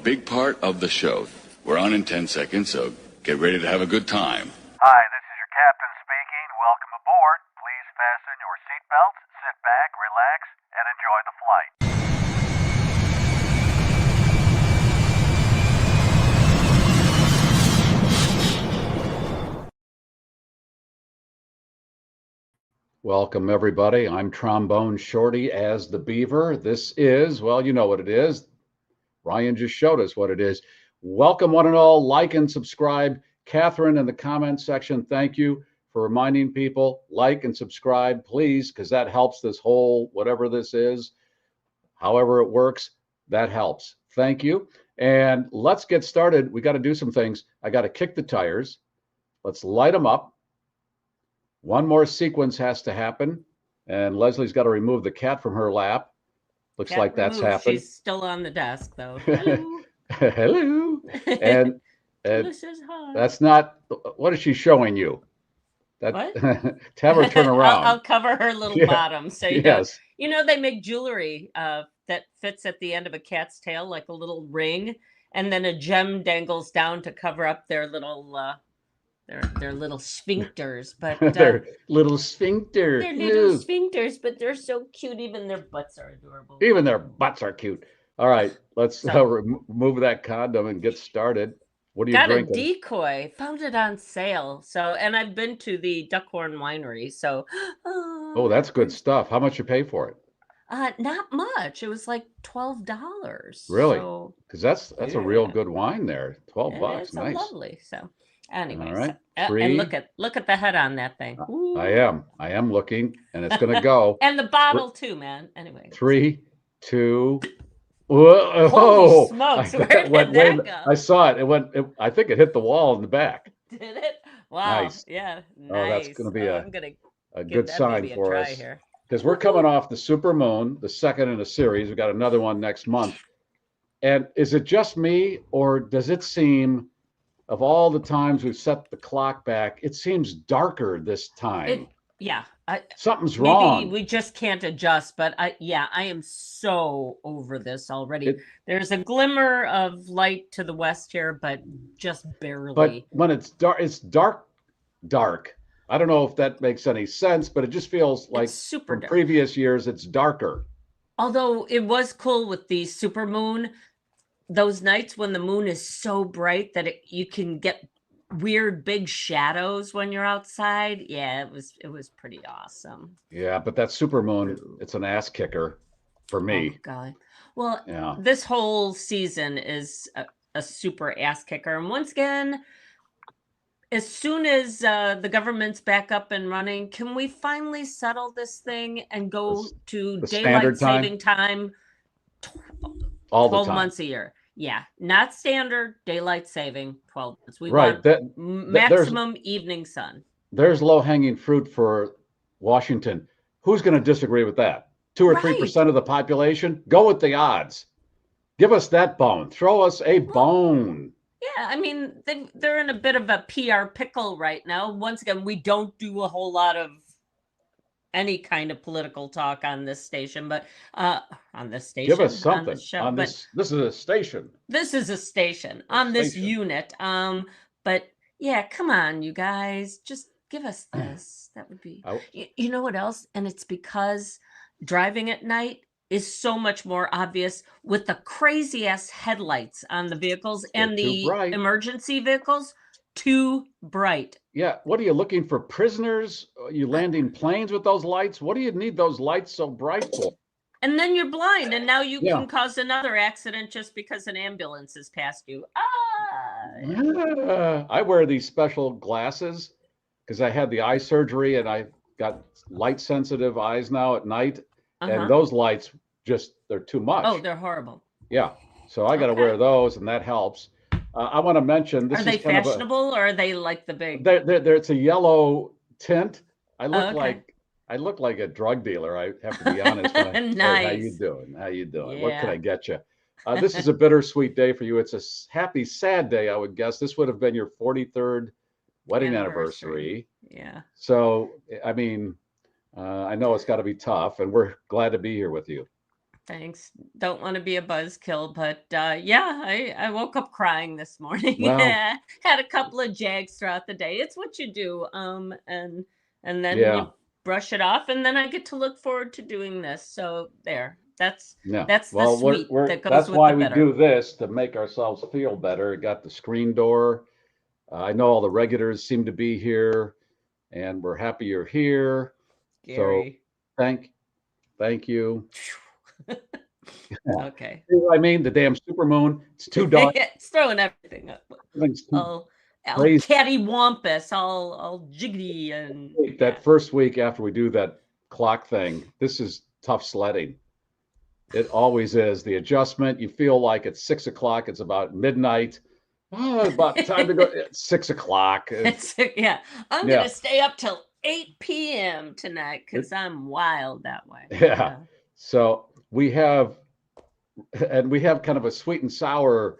big part of the show. We're on in 10 seconds, so get ready to have a good time. Hi, this is your captain speaking. Welcome aboard. Please fasten your seatbelts, sit back, relax, and enjoy the flight. Welcome, everybody. I'm Trombone Shorty as the Beaver. This is, well, you know what it is. Ryan just showed us what it is. Welcome, one and all. Like and subscribe. Catherine in the comment section, thank you for reminding people, like and subscribe, please, because that helps this whole, whatever this is, however it works, that helps. Thank you. And let's get started. We got to do some things. I got to kick the tires. Let's light them up. One more sequence has to happen, and Leslie's got to remove the cat from her lap. Looks Cat like that's removed. happened. She's still on the desk, though. Hello. Hello. And This is hard. that's not, what is she showing you? That, What? to have her turn around. I'll cover her little Yeah. bottom. So you Yes. know, you know, they make jewelry that fits at the end of a cat's tail, like a little ring, and then a gem dangles down to cover up their little their little sphincters. But They're little sphincter. they're little Ew. sphincters, but they're so cute. Even their butts are adorable. Even their butts are cute. All right, let's So- remove that condom and get started. What are you Got drinking? a decoy. Found it on sale. So, and I've been to the Duckhorn Winery. So, Oh, that's good stuff. How much you pay for it? Not much. It was like $12. Really? So, Because that's a real Yeah. good wine there. 12 bucks. it's a Nice. lovely. So, anyway, All right. and Three. look at the head on that thing. Ooh. I am looking, and it's gonna go. And the bottle too, man. Anyway. 3, 2. Whoa! Holy smokes, where did went that way- go? I saw it. I think it hit the wall in the back. Did it? Wow. Nice. Yeah. Oh, Nice. that's gonna be I'm gonna a give good that sign baby a for try us. here. Because we're coming off the super moon, the second in a series. We got another one next month. And is it just me, or does it seem, of all the times we've set the clock back, it seems darker this time? Yeah. Something's Maybe wrong. we just can't adjust, but I am so over this already. There's a glimmer of light to the west here, but just barely. But when it's dark. I don't know if that makes any sense, but it just feels like It's super from dark. previous years, it's darker. Although it was cool with the super moon, those nights when the moon is so bright that you can get weird big shadows when you're outside. Yeah, it was pretty awesome. Yeah, but that super moon, it's an ass kicker for Oh me. God. Well, Yeah. this whole season is a super ass kicker. And once again, as soon as the government's back up and running, can we finally settle this thing and go to the daylight standard time? saving time All the 12 time. months a year? Yeah, not standard, daylight saving, 12 months. We Right. want maximum evening sun. There's low-hanging fruit for Washington. Who's going to disagree with that? 2 or 3% of the population? Go with the odds. Give us that bone. Throw us a bone. Yeah, I mean, they're in a bit of a PR pickle right now. Once again, we don't do a whole lot of any kind of political talk on this station, but on this station, Give us something. on this show. On this is a station. This is a station on this unit. But yeah, come on, you guys, just give us this. That would be. You know what else? And it's because driving at night is so much more obvious with the crazy ass headlights on the vehicles and the emergency vehicles. Too bright. Yeah. What are you looking for? Prisoners? Are you landing planes with those lights? What do you need those lights so bright for? And then you're blind, and now you can cause another accident just because an ambulance has passed you. I wear these special glasses because I had the eye surgery and I got light sensitive eyes now at night. And those lights they're too much. Oh, they're horrible. Yeah. So I got to wear those, and that helps. I want to mention this. Are they fashionable, or are they like the big? It's a yellow tint. I look like a drug dealer. I have to be honest. Nice. Hey, how you doing? How you doing? Yeah. What can I get you? This is a bittersweet day for you. It's a happy, sad day, I would guess. This would have been your 43rd wedding anniversary. Yeah. So, I mean, I know it's got to be tough, and we're glad to be here with you. Thanks. Don't want to be a buzzkill, but yeah, I woke up crying this morning. Well, Had a couple of jags throughout the day. It's what you do. And then yeah, you brush it off, and then I get to look forward to doing this. So there. yeah. That's the Well, sweet we're that goes that's with the why we bitter. do this, to make ourselves feel better. Got the screen door. I know all the regulars seem to be here, and we're happy you're here. So Gary. thank thank you. Yeah. Okay. See what I mean? The damn supermoon. It's too dark. It's throwing everything up. Everything's too All crazy. cattywampus, all jiggity and That first week after we do that clock thing, this is tough sledding. It always is. The adjustment, you feel like it's 6 o'clock, it's about midnight. Oh, about time to go. It's 6 o'clock. Yeah. I'm Yeah. gonna stay up till 8 p.m. tonight because I'm wild that way. Yeah. So we have kind of a sweet and sour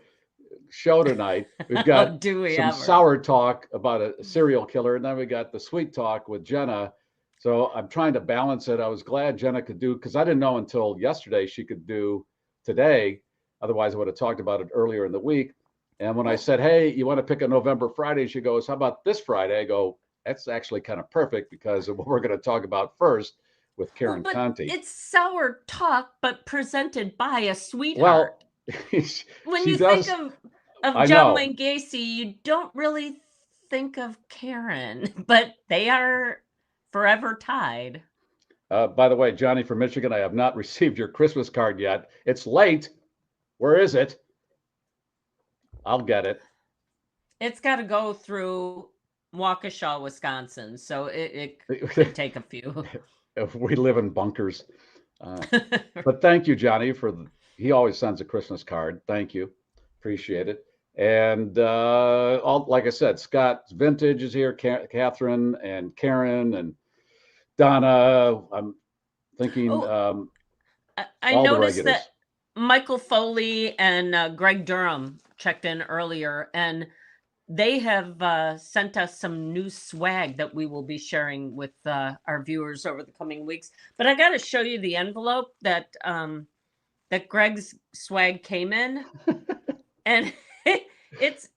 show tonight. We've got do we some ever? sour talk about a serial killer, and then we got the sweet talk with Jenna. So I'm trying to balance it. I was glad Jenna could do, because I didn't know until yesterday she could do today. Otherwise, I would have talked about it earlier in the week. And when I said, hey, you want to pick a November Friday? She goes, how about this Friday? I go, that's actually kind of perfect because of what we're going to talk about first with Karen Conti. It's sour talk, but presented by a sweetheart. Well, when you think of John Wayne Gacy, you don't really think of Karen, but they are forever tied. By the way, Johnny from Michigan, I have not received your Christmas card yet. It's late. Where is it? I'll get it. It's got to go through Waukesha, Wisconsin, so it could take a few. We live in bunkers. But thank you, Johnny, he always sends a Christmas card. Thank you. Appreciate it. And like I said, Scott's Vintage is here, Catherine and Karen and Donna. I'm thinking I noticed that Michael Foley and Greg Durham checked in earlier, and they have sent us some new swag that we will be sharing with our viewers over the coming weeks. But I got to show you the envelope that Greg's swag came in, and it's,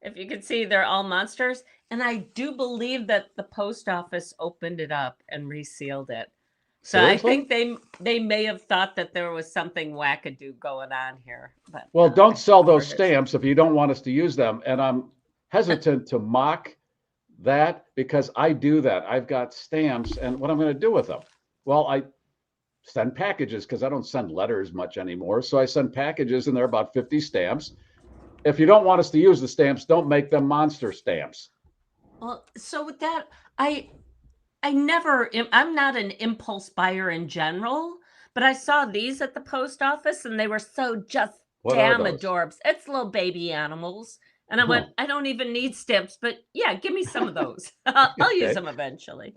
if you can see, they're all monsters. And I do believe that the post office opened it up and resealed it. So seriously? I think they may have thought that there was something wackadoo going on here. But well, don't sell those stamps if you don't want us to use them. And I'm hesitant to mock that because I do that. I've got stamps, and what I'm going to do with them? Well, I send packages because I don't send letters much anymore. So I send packages, and they're about 50 stamps. If you don't want us to use the stamps, don't make them monster stamps. Well, so with that, I'm not an impulse buyer in general, but I saw these at the post office and they were so just damn adorbs. It's little baby animals. And I went, I don't even need stamps, but yeah, give me some of those. I'll use them eventually.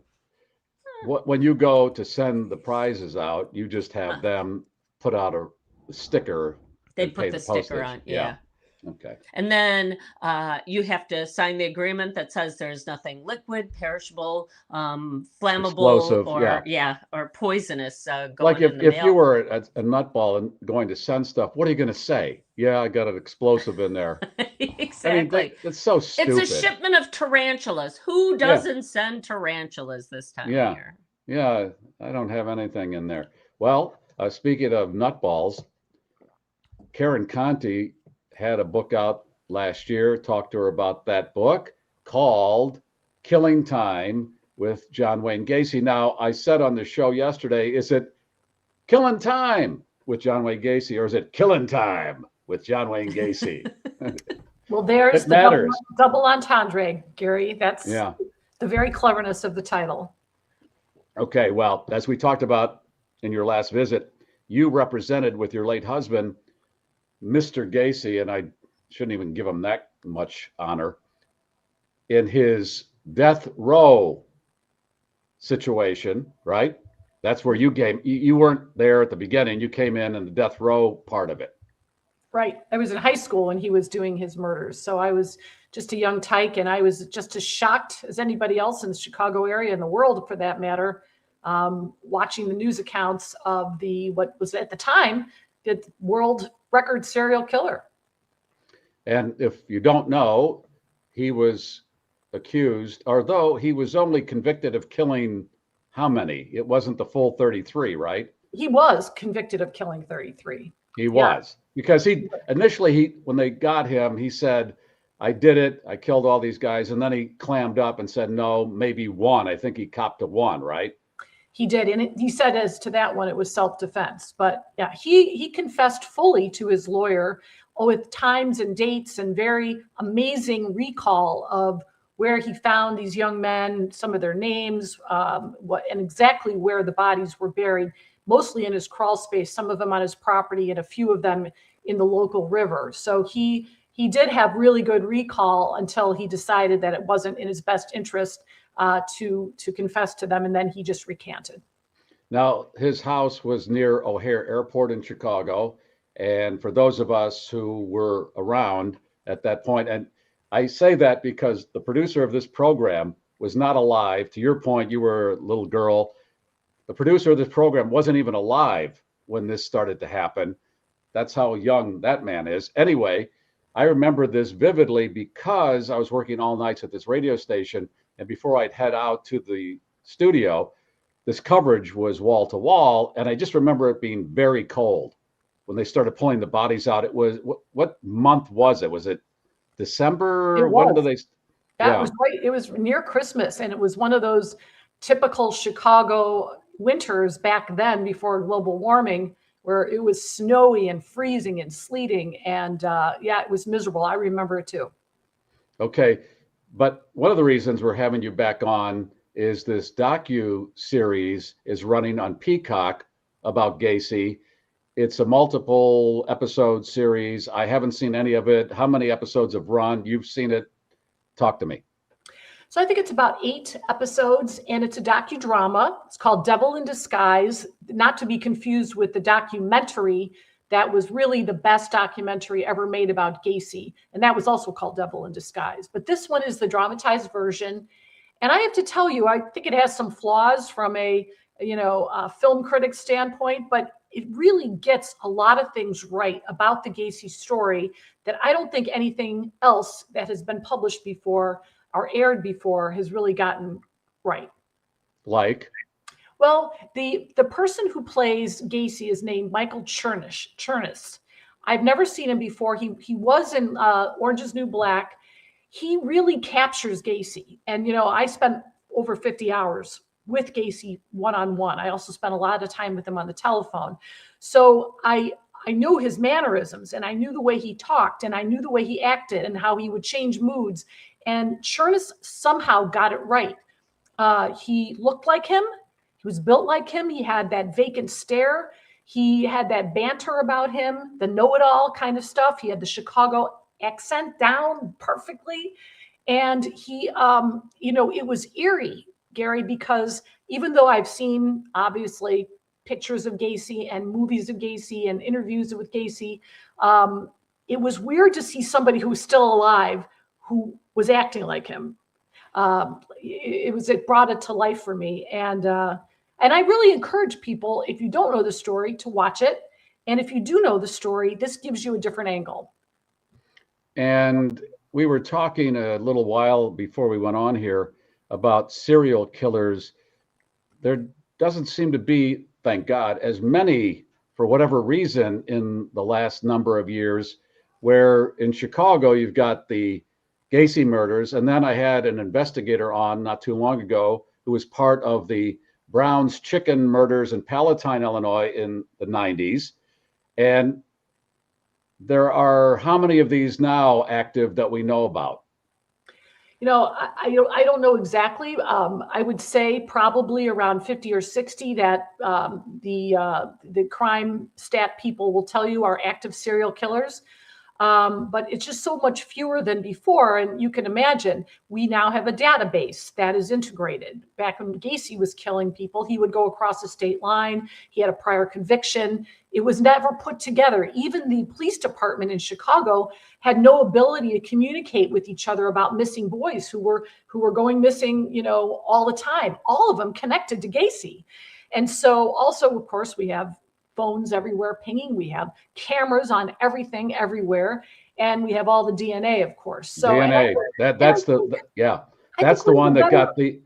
When you go to send the prizes out, you just have them put out a sticker. They put the sticker on. Yeah. Okay. And then you have to sign the agreement that says there's nothing liquid, perishable, flammable, explosive, or poisonous going like in the mail. If you were a nutball and going to send stuff, what are you going to say? Yeah, I got an explosive in there. Exactly. I mean, it's so stupid. It's a shipment of tarantulas. Who doesn't send tarantulas this time of year? Yeah, I don't have anything in there. Well, speaking of nutballs, Karen Conti had a book out last year. Talked to her about that book called Killing Time with John Wayne Gacy. Now, I said on the show yesterday, is it Killing Time with John Wayne Gacy, or is it Killing Time with John Wayne Gacy? Well, there's the double entendre, Gary. That's the very cleverness of the title. Okay, well, as we talked about in your last visit, you represented with your late husband Mr. Gacy, and I shouldn't even give him that much honor, in his death row situation, right? That's where you came. You weren't there at the beginning. You came in the death row part of it. Right. I was in high school when he was doing his murders. So I was just a young tyke, and I was just as shocked as anybody else in the Chicago area, in the world for that matter, watching the news accounts of what was at the time the world record serial killer. And if you don't know, he was accused, although he was only convicted of killing how many? It wasn't the full 33, right? He was convicted of killing 33. He was, because when they got him, he said, I did it. I killed all these guys. And then he clammed up and said, no, maybe one. I think he copped to one, right? He did. And he said as to that one, it was self-defense. But yeah, he confessed fully to his lawyer with times and dates and very amazing recall of where he found these young men, some of their names, and exactly where the bodies were buried, mostly in his crawl space, some of them on his property and a few of them in the local river. So he did have really good recall until he decided that it wasn't in his best interest to confess to them, and then he just recanted. Now, his house was near O'Hare Airport in Chicago, and for those of us who were around at that point, and I say that because the producer of this program was not alive. To your point, you were a little girl. The producer of this program wasn't even alive when this started to happen. That's how young that man is. Anyway, I remember this vividly because I was working all nights at this radio station, and before I'd head out to the studio, this coverage was wall to wall, and I just remember it being very cold when they started pulling the bodies out. It was, what month was it? Was it December? It was. When do they? That was right. It was near Christmas, and it was one of those typical Chicago winters back then before global warming, where it was snowy and freezing and sleeting, and it was miserable. I remember it too. Okay, but one of the reasons we're having you back on is this docu-series is running on Peacock about Gacy. It's a multiple episode series. I haven't seen any of it. How many episodes have run? You've seen it. Talk to me. So I think it's about 8 episodes, and it's a docudrama. It's called Devil in Disguise, not to be confused with the documentary that was really the best documentary ever made about Gacy, and that was also called Devil in Disguise. But this one is the dramatized version, and I have to tell you, I think it has some flaws from a film critic standpoint, but it really gets a lot of things right about the Gacy story that I don't think anything else that has been published before or aired before has really gotten right. Like? Well, the person who plays Gacy is named Michael Chernus. I've never seen him before. He was in Orange is New Black. He really captures Gacy. And, I spent over 50 hours with Gacy one-on-one. I also spent a lot of time with him on the telephone. So I knew his mannerisms, and I knew the way he talked, and I knew the way he acted and how he would change moods. And Chernus somehow got it right. He looked like him. He was built like him. He had that vacant stare. He had that banter about him, the know-it-all kind of stuff. He had the Chicago accent down perfectly. And he, it was eerie, Garry, because even though I've seen, obviously, pictures of Gacy and movies of Gacy and interviews with Gacy, it was weird to see somebody who was still alive who was acting like him. It brought it to life for me. And I really encourage people, if you don't know the story, to watch it. And if you do know the story, this gives you a different angle. And we were talking a little while before we went on here about serial killers. There doesn't seem to be, thank God, as many, for whatever reason, in the last number of years, where in Chicago, you've got the Gacy murders. And then I had an investigator on not too long ago who was part of the Brown's chicken murders in Palatine, Illinois in the 90s. And there are how many of these now active that we know about? I don't know exactly. I would say probably around 50 or 60 that the crime stat people will tell you are active serial killers. But it's just so much fewer than before. And you can imagine we now have a database that is integrated. Back when Gacy was killing people, he would go across the state line. He had a prior conviction. It was never put together. Even the police department in Chicago had no ability to communicate with each other about missing boys who were going missing, all the time. All of them connected to Gacy. And so also, of course, we have phones everywhere pinging. We have cameras on everything everywhere. And we have all the DNA, of course. So DNA, that's the one that got the,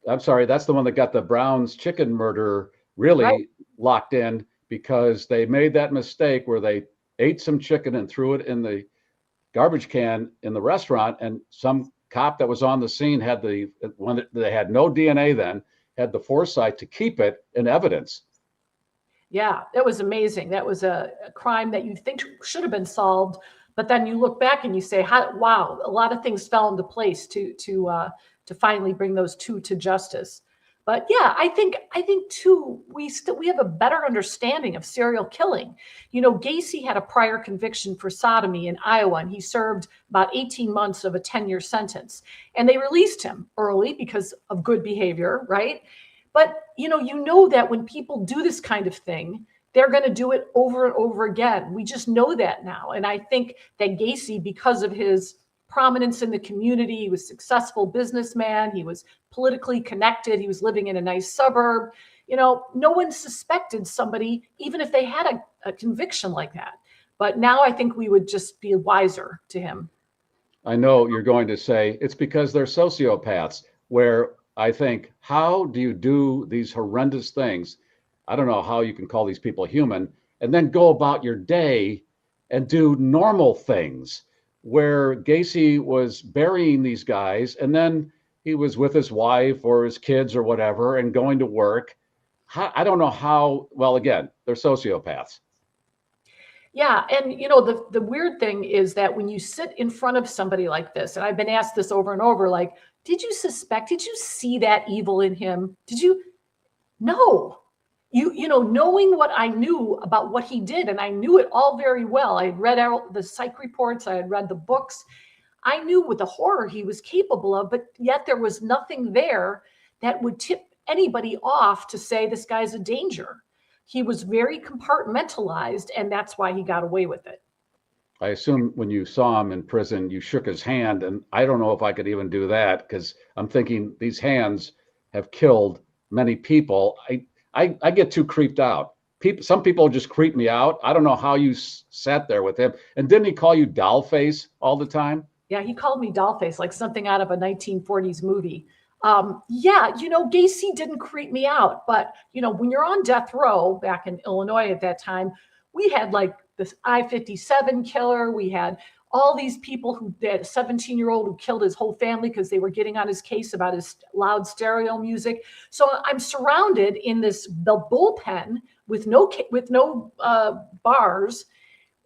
I'm sorry, that's the one that got the Brown's chicken murder really locked in, because they made that mistake where they ate some chicken and threw it in the garbage can in the restaurant. And some cop that was on the scene had the one that they had no DNA then, had the foresight to keep it in evidence. Yeah, that was amazing. That was a crime that you think should have been solved, but then you look back and you say, wow, a lot of things fell into place to finally bring those two to justice. But yeah, I think too, we have a better understanding of serial killing. Gacy had a prior conviction for sodomy in Iowa, and he served about 18 months of a 10-year sentence. And they released him early because of good behavior, right? But you know that when people do this kind of thing, they're going to do it over and over again. We just know that now. And I think that Gacy, because of his prominence in the community, he was a successful businessman, he was politically connected, he was living in a nice suburb. No one suspected somebody, even if they had a conviction like that. But now I think we would just be wiser to him. I know you're going to say it's because they're sociopaths, where I think, how do you do these horrendous things? I don't know how you can call these people human, and then go about your day and do normal things, where Gacy was burying these guys and then he was with his wife or his kids or whatever and going to work. I don't know how, well, again, they're sociopaths. Yeah. And, the weird thing is that when you sit in front of somebody like this, and I've been asked this over and over, like, did you see that evil in him? Did you? No. Knowing what I knew about what he did, and I knew it all very well. I had read out the psych reports. I had read the books. I knew what the horror he was capable of, but yet there was nothing there that would tip anybody off to say this guy's a danger. He was very compartmentalized, and that's why he got away with it. I assume when you saw him in prison, you shook his hand, and I don't know if I could even do that, because I'm thinking these hands have killed many people. I get too creeped out. Some people just creep me out. I don't know how you sat there with him. And didn't he call you doll face all the time? Yeah, he called me doll face, like something out of a 1940s movie. Gacy didn't creep me out. But, when you're on death row back in Illinois at that time, we had like this I-57 killer. We had all these people who had a 17-year-old who killed his whole family because they were getting on his case about his loud stereo music. So I'm surrounded in the bullpen with no bars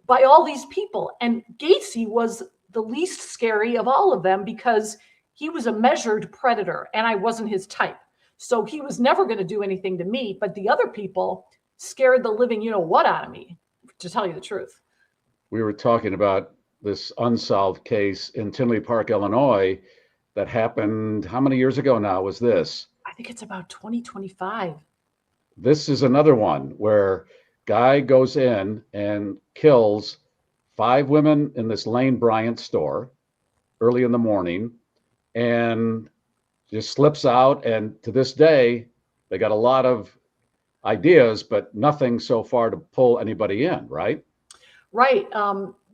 by all these people. And Gacy was the least scary of all of them because he was a measured predator and I wasn't his type. So he was never going to do anything to me, but the other people scared the living what out of me, to tell you the truth. We were talking about this unsolved case in Tinley Park, Illinois, that happened, how many years ago now was this? I think it's about 2025. This is another one where guy goes in and kills 5 women in this Lane Bryant store early in the morning and just slips out. And to this day, they got a lot of ideas, but nothing so far to pull anybody in, right? Right.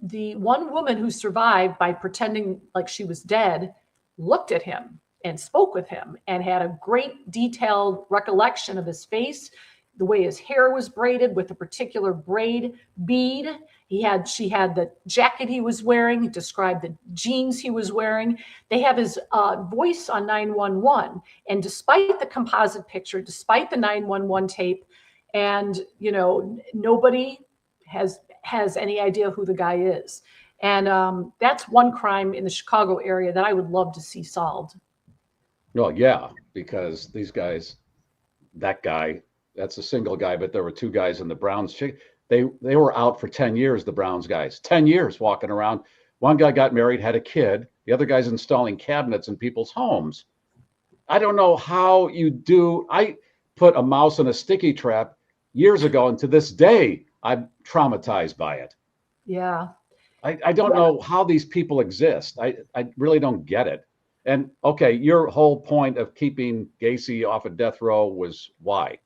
The one woman who survived by pretending like she was dead looked at him and spoke with him and had a great detailed recollection of his face, the way his hair was braided with a particular braid bead. She had the jacket he was wearing. He described the jeans he was wearing. They have his voice on 911. And despite the composite picture, despite the 911 tape, and nobody has any idea who the guy is. And that's one crime in the Chicago area that I would love to see solved. Well, yeah, because these guys, that guy, that's a single guy, but there were 2 guys in the Browns. They were out for 10 years, the Browns guys, 10 years walking around. One guy got married, had a kid. The other guy's installing cabinets in people's homes. I don't know how you do. I put a mouse in a sticky trap years ago, and to this day, I'm traumatized by it. Yeah. I don't know how these people exist. I really don't get it. And okay, your whole point of keeping Gacy off of death row was why?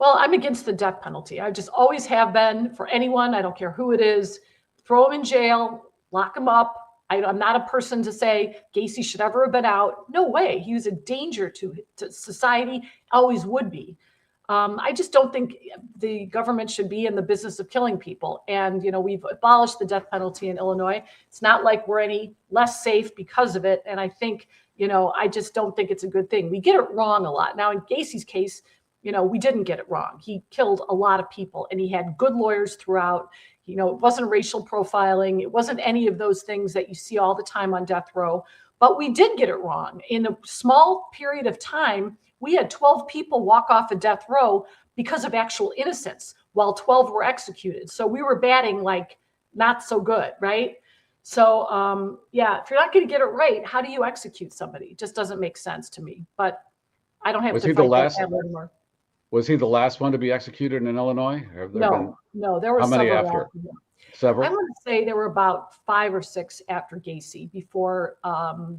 Well, I'm against the death penalty. I just always have been for anyone. I don't care who it is. Throw them in jail, lock them up. I'm not a person to say Gacy should ever have been out. No way. He was a danger to society, always would be. I just don't think the government should be in the business of killing people. And, we've abolished the death penalty in Illinois. It's not like we're any less safe because of it. And I think, I just don't think it's a good thing. We get it wrong a lot. Now, in Gacy's case, we didn't get it wrong. He killed a lot of people and he had good lawyers throughout. It wasn't racial profiling. It wasn't any of those things that you see all the time on death row. But we did get it wrong. In a small period of time, we had 12 people walk off a death row because of actual innocence, while 12 were executed. So we were batting like not so good, right? So if you're not going to get it right, how do you execute somebody? It just doesn't make sense to me. But I don't have to fight that battle anymore. Was he the last one to be executed in Illinois? No, there were how many several after? Several? I want to say there were about 5 or 6 after Gacy before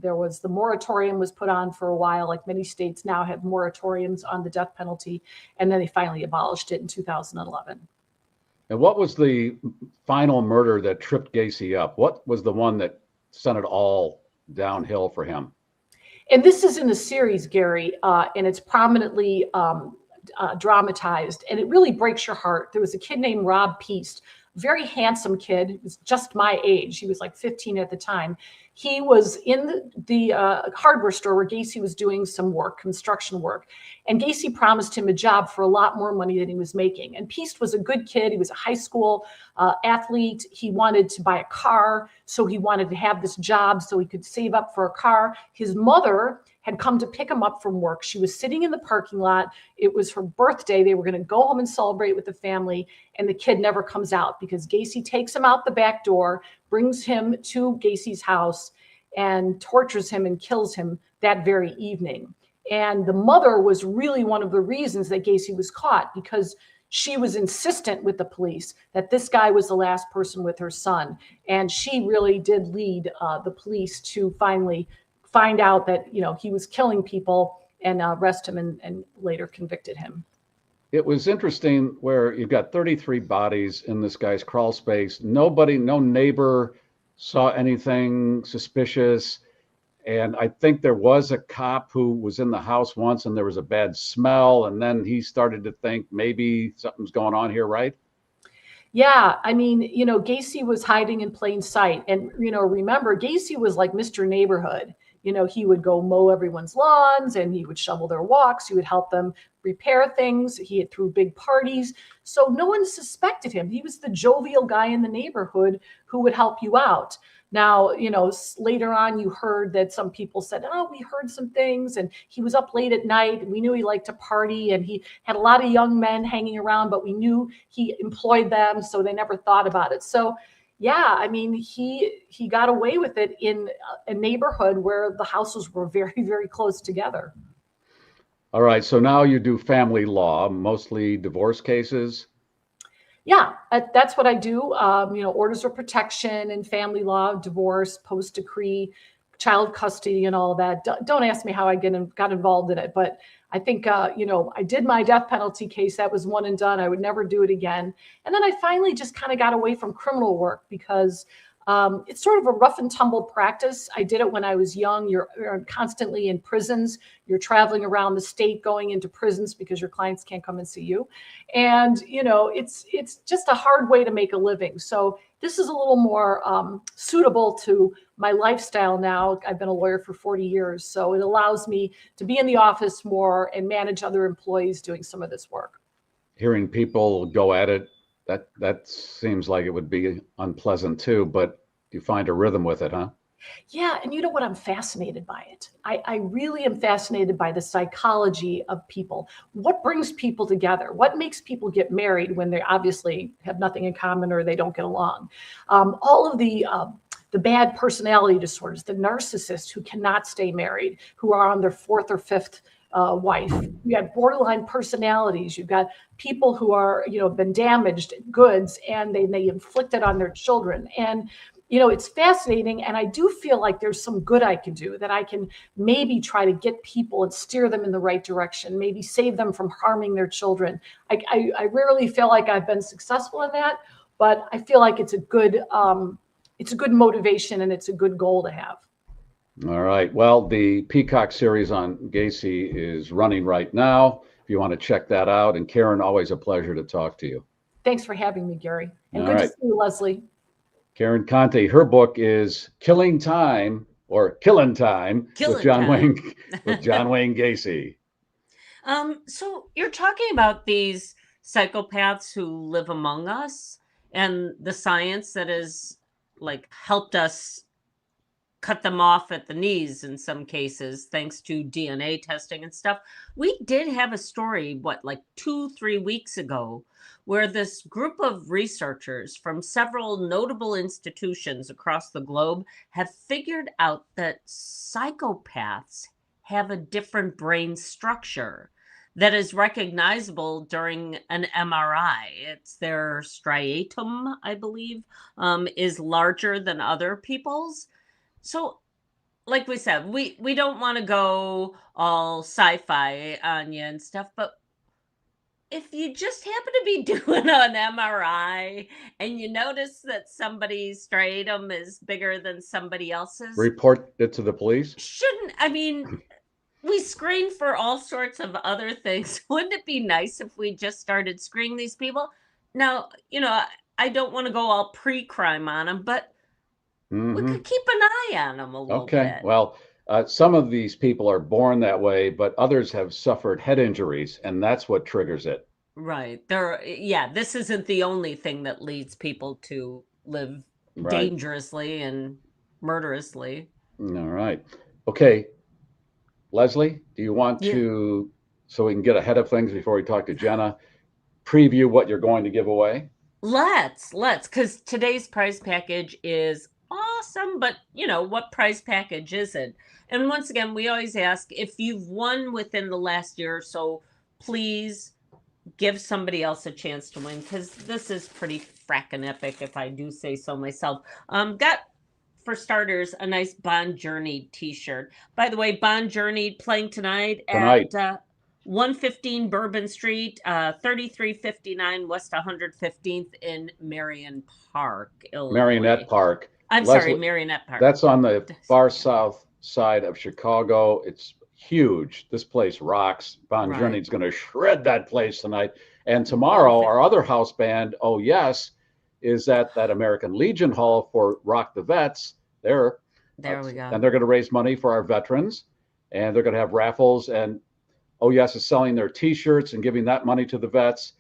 there was the moratorium was put on for a while. Like many states now have moratoriums on the death penalty, and then they finally abolished it in 2011. And what was the final murder that tripped Gacy up? What was the one that sent it all downhill for him? And this is in the series, Garry, and it's prominently dramatized, and it really breaks your heart. There was a kid named Rob Peast, very handsome kid. He was just my age. He was like 15 at the time. He was in the hardware store where Gacy was doing some work, construction work. And Gacy promised him a job for a lot more money than he was making. And Peast was a good kid. He was a high school athlete. He wanted to buy a car. So he wanted to have this job so he could save up for a car. His mother had come to pick him up from work. She was sitting in the parking lot. It was her birthday. They were going to go home and celebrate with the family. And the kid never comes out because Gacy takes him out the back door, brings him to Gacy's house, and tortures him and kills him that very evening. And the mother was really one of the reasons that Gacy was caught, because she was insistent with the police that this guy was the last person with her son. And she really did lead the police to finally find out that, he was killing people and arrest him and later convicted him. It was interesting where you've got 33 bodies in this guy's crawl space. No neighbor saw anything suspicious. And I think there was a cop who was in the house once and there was a bad smell. And then he started to think maybe something's going on here, right? Yeah. I mean, Gacy was hiding in plain sight. And, remember, Gacy was like Mr. Neighborhood. He would go mow everyone's lawns and he would shovel their walks. He would help them repair things. He had threw big parties. So no one suspected him. He was the jovial guy in the neighborhood who would help you out. Now, later on, you heard that some people said, oh, we heard some things and he was up late at night and we knew he liked to party and he had a lot of young men hanging around, but we knew he employed them. So they never thought about it. So yeah, I mean, he got away with it in a neighborhood where the houses were very, very close together. All right. So now you do family law, mostly divorce cases. Yeah, that's what I do. Orders of protection and family law, divorce, post decree, child custody and all that. Don't ask me how I got involved in it, but I think, I did my death penalty case. That was one and done. I would never do it again. And then I finally just kind of got away from criminal work because it's sort of a rough and tumble practice. I did it when I was young. You're constantly in prisons. You're traveling around the state going into prisons because your clients can't come and see you. And, it's just a hard way to make a living. So this is a little more suitable to my lifestyle now. I've been a lawyer for 40 years. So it allows me to be in the office more and manage other employees doing some of this work. Hearing people go at it, that seems like it would be unpleasant too, but you find a rhythm with it, huh? Yeah, and you know what? I'm fascinated by it. I really am fascinated by the psychology of people. What brings people together? What makes people get married when they obviously have nothing in common or they don't get along? All of the bad personality disorders, the narcissists who cannot stay married, who are on their fourth or fifth wife. You have borderline personalities. You've got people who are, been damaged goods and they inflict it on their children. And it's fascinating. And I do feel like there's some good I can do, that I can maybe try to get people and steer them in the right direction, maybe save them from harming their children. I rarely feel like I've been successful in that, but I feel like it's a good motivation and it's a good goal to have. All right. Well, the Peacock series on Gacy is running right now. If you want to check that out. And Karen, always a pleasure to talk to you. Thanks for having me, Gary. And All good right. to see you, Leslie. Karen Conti, her book is Killing Time or Killing Time with John Wayne Gacy. So you're talking about these psychopaths who live among us and the science that has like helped us cut them off at the knees in some cases, thanks to DNA testing and stuff. We did have a story, like 2-3 weeks ago, where this group of researchers from several notable institutions across the globe have figured out that psychopaths have a different brain structure that is recognizable during an MRI. It's their striatum, I believe, is larger than other people's. So, like we said, we don't want to go all sci-fi on you and stuff, but if you just happen to be doing an MRI and you notice that somebody's striatum is bigger than somebody else's, report it to the police. We screen for all sorts of other things. Wouldn't it be nice if we just started screening these people? Now, I don't want to go all pre-crime on them, but we could keep an eye on them a little bit. Okay. Well, some of these people are born that way, but others have suffered head injuries, and that's what triggers it. Right. This isn't the only thing that leads people to live dangerously and murderously. All right. Okay. Leslie, do you want to, so we can get ahead of things before we talk to Jenna, preview what you're going to give away? Let's, because today's prize package is awesome, but what prize package is it? And once again, we always ask, if you've won within the last year or so, please give somebody else a chance to win, because this is pretty frackin' epic, if I do say so myself. Got, for starters, a nice Bon Journey t-shirt. By the way, Bon Journey playing tonight. At 115 Bourbon Street, 3359 West 115th in Marion Park, Illinois. Marionette Park. Marionette Park. That's on the far south side of Chicago. It's huge. This place rocks. Bon Journey's going to shred that place tonight. And tomorrow, our other house band, Oh Yes, is at that American Legion Hall for Rock the Vets. There we go. And they're going to raise money for our veterans. And they're going to have raffles. And Oh Yes is selling their T-shirts and giving that money to the vets.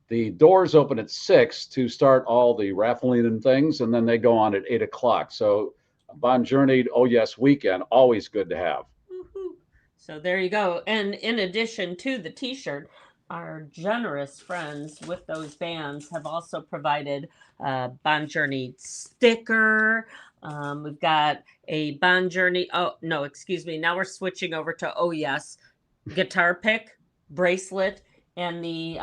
The doors open at 6 to start all the raffling and things, and then they go on at 8 o'clock. So Bon Journey, Oh Yes weekend, always good to have. Woo-hoo. So there you go. And in addition to the T-shirt, our generous friends with those bands have also provided a Bon Journey sticker. We've got a Bon Journey, now we're switching over to Oh Yes guitar pick, bracelet, and the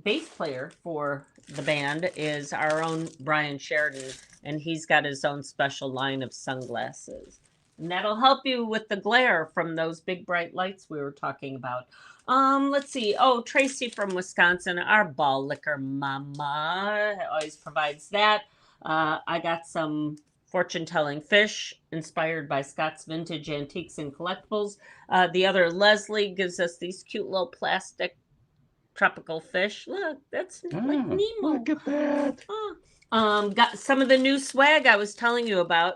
bass player for the band is our own Brian Sheridan, and he's got his own special line of sunglasses. And that'll help you with the glare from those big bright lights we were talking about. Let's see. Oh, Tracy from Wisconsin, our ball liquor mama, always provides that. I got some fortune-telling fish inspired by Scott's Vintage Antiques and Collectibles. The other Leslie gives us these cute little plastic tropical fish. Look, that's like Nemo. Look at that. Got some of the new swag I was telling you about.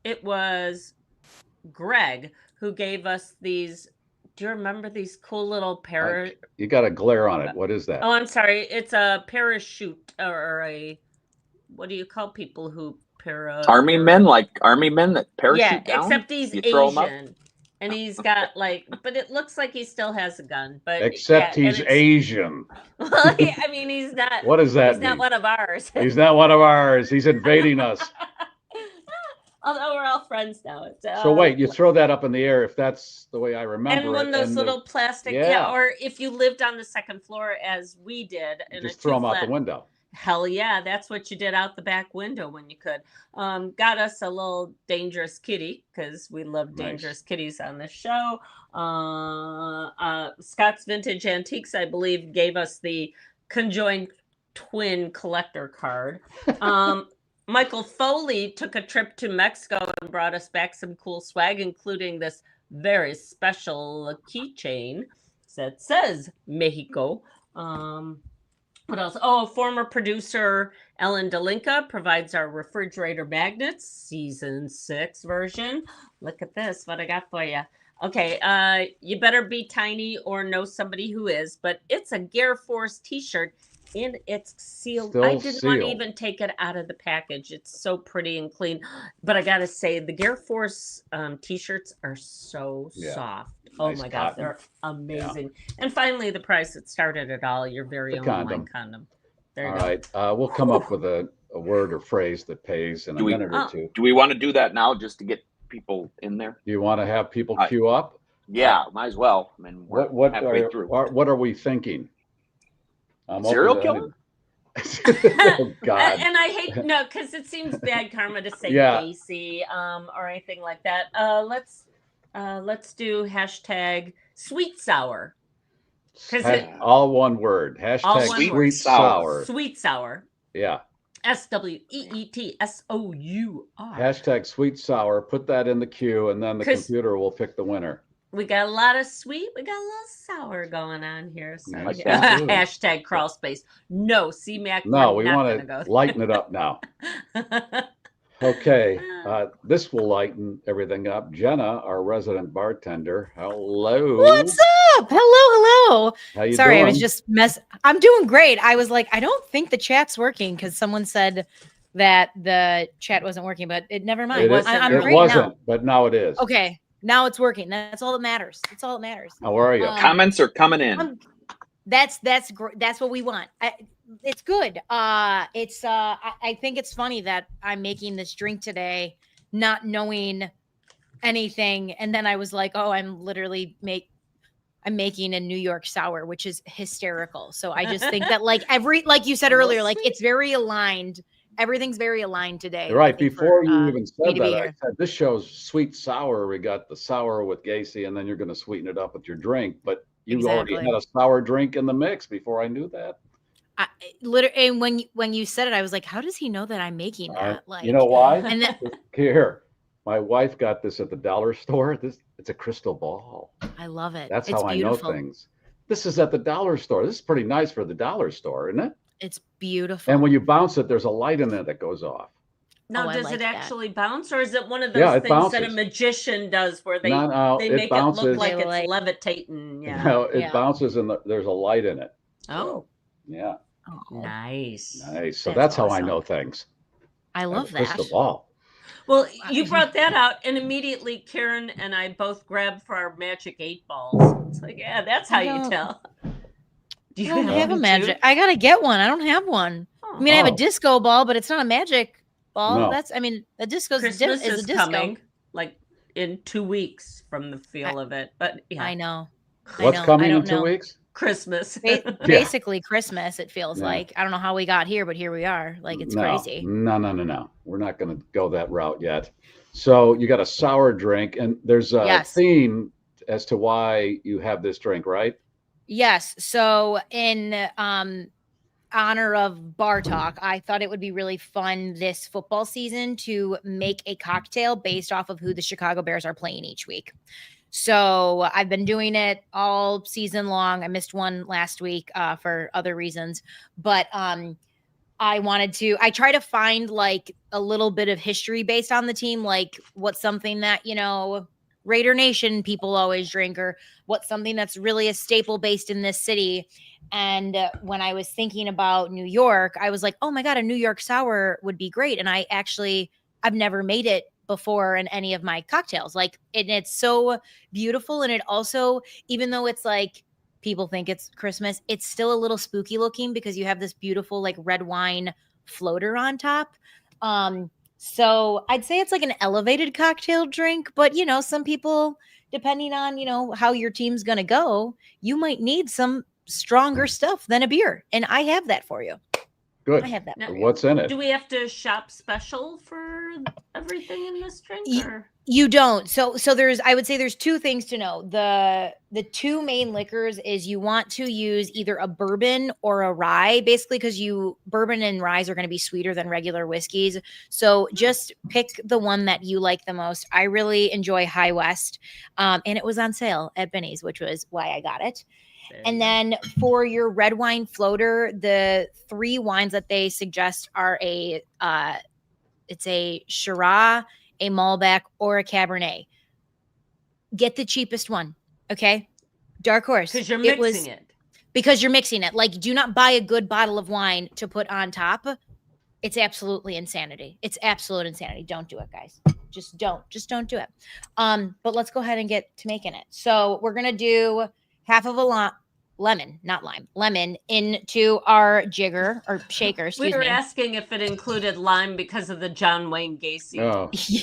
It was Greg who gave us these. Do you remember these cool little You got a glare on it. What is that? Oh, I'm sorry. It's a parachute or a, what do you call people who pair of army men that parachute down. Except he's You throw 'em up? Asian. And he's got but it looks like he still has a gun. But except he's Asian. Well, I mean, he's not. What does that mean? He's not one of ours. He's not one of ours. He's invading us. Although we're all friends now. So wait, you throw that up in the air if that's the way I remember and one of those little plastic, or if you lived on the second floor as we did, and just throw them out the window. Hell yeah, that's what you did out the back window when you could. Got us a little dangerous kitty because we love dangerous kitties on this show. Scott's Vintage Antiques, I believe, gave us the conjoined twin collector card. Michael Foley took a trip to Mexico and brought us back some cool swag, including this very special keychain that says Mexico. What else? Oh, former producer Ellen Delinka provides our refrigerator magnets, season 6 version. Look at this, what I got for you. Okay, you better be tiny or know somebody who is, but it's a GarrForce t-shirt and it's sealed. Still I didn't want to sealed. even take it out of the package. It's so pretty and clean. But I got to say, the GarrForce t-shirts are so soft. Oh Nice my God, cotton. they're amazing. And finally, the price that started it all, your very own condom. wine condom. There you All go. right. We'll come up with a word or phrase that pays in a minute or two. Do we want to do that now just to get people in there? Do you want to have people queue up? Yeah, might as well. I mean, we're What halfway through. are we thinking? Serial killer? Oh God. And I hate because it seems bad karma to say Yeah. Gacy or anything like that. Let's do hashtag sweet sour. All one word. Hashtag All one sweet word. sour. Sweet sour. Yeah. SWEETSOUR. Hashtag sweet sour. Put that in the queue, and then the computer will pick the winner. We got a lot of sweet, we got a little sour going on here. So Nice. hashtag crawl space. No, CMAC. No, we want want to lighten it up now. Okay, this will lighten everything up. Jenna, our resident bartender. Hello. What's up? Hello. How you Sorry, doing? I was just I'm doing great. I was like, I don't think the chat's working because someone said that the chat wasn't working, but never mind. It I'm great wasn't, now. but now it is. Okay, now it's working. That's all that matters. That's all that matters. How are you? Comments are coming in. That's what we want. It's good. I think it's funny that I'm making this drink today, not knowing anything, and then I was like, oh, I'm making a New York sour, which is hysterical. So I just think that like you said earlier, like it's very aligned. Everything's very aligned today. Right. Before you even said that, I here. said this show's sweet sour. We got the sour with Gacy, and then you're going to sweeten it up with your drink. But you already had a sour drink in the mix before I knew that. Literally, and when you said it, I was like, how does he know that I'm making that? Like, you know why? And then, here, my wife got this at the dollar store. It's a crystal ball. I love it. That's it's how beautiful. I know things. This is at the dollar store. This is pretty nice for the dollar store, isn't it? It's beautiful. And when you bounce it, there's a light in it that goes off. Now, does it actually bounce, or is it one of those it things bounces. that a magician does where they it make bounces. it look like it's levitating? Yeah. No, it bounces and there's a light in it. Oh. Yeah. Oh, nice. So that's how I know things. I love that. Crystal ball. Well, you brought that out, and immediately Karen and I both grabbed for our magic 8 balls. It's like, yeah, that's how you tell. Do you have a magic? I gotta get one. I don't have one. I mean, I have a disco ball, but it's not a magic ball. No. The disco's Christmas is is a disco. coming, like in 2 weeks from the feel of it. But yeah, I know. What's coming in 2 weeks? Christmas. Basically Christmas, it feels like. I don't know how we got here, but here we are. Like, it's crazy. No. We're not going to go that route yet. So you got a sour drink, and there's a theme as to why you have this drink, right? Yes. So in honor of Bar Talk, I thought it would be really fun this football season to make a cocktail based off of who the Chicago Bears are playing each week. So I've been doing it all season long. I missed one last week for other reasons, but I try to find like a little bit of history based on the team, like what's something that, Raider Nation people always drink, or what's something that's really a staple based in this city. And when I was thinking about New York, I was like, oh my God, a New York sour would be great. And I've never made it before in any of my cocktails. Like, it's so beautiful. And it also, even though it's like, people think it's Christmas, it's still a little spooky looking because you have this beautiful like red wine floater on top. So I'd say it's like an elevated cocktail drink, but some people, depending on, how your team's going to go, you might need some stronger stuff than a beer. And I have that for you. Good. I have that. Now, what's in it? Do we have to shop special for everything in this drink? You don't. So I would say there's two things to know. The two main liquors is you want to use either a bourbon or a rye, basically, because bourbon and rye are going to be sweeter than regular whiskeys. So just pick the one that you like the most. I really enjoy High West, and it was on sale at Benny's, which was why I got it. And then for your red wine floater, the 3 wines that they suggest are it's a Shiraz, a Malbec, or a Cabernet. Get the cheapest one, okay? Dark Horse. Because you're mixing it. Because you're mixing it. Like, do not buy a good bottle of wine to put on top. It's absolutely insanity. It's absolute insanity. Don't do it, guys. Just don't do it. But let's go ahead and get to making it. So we're going to do half of a lemon into our jigger or shaker. We were asking if it included lime because of the John Wayne Gacy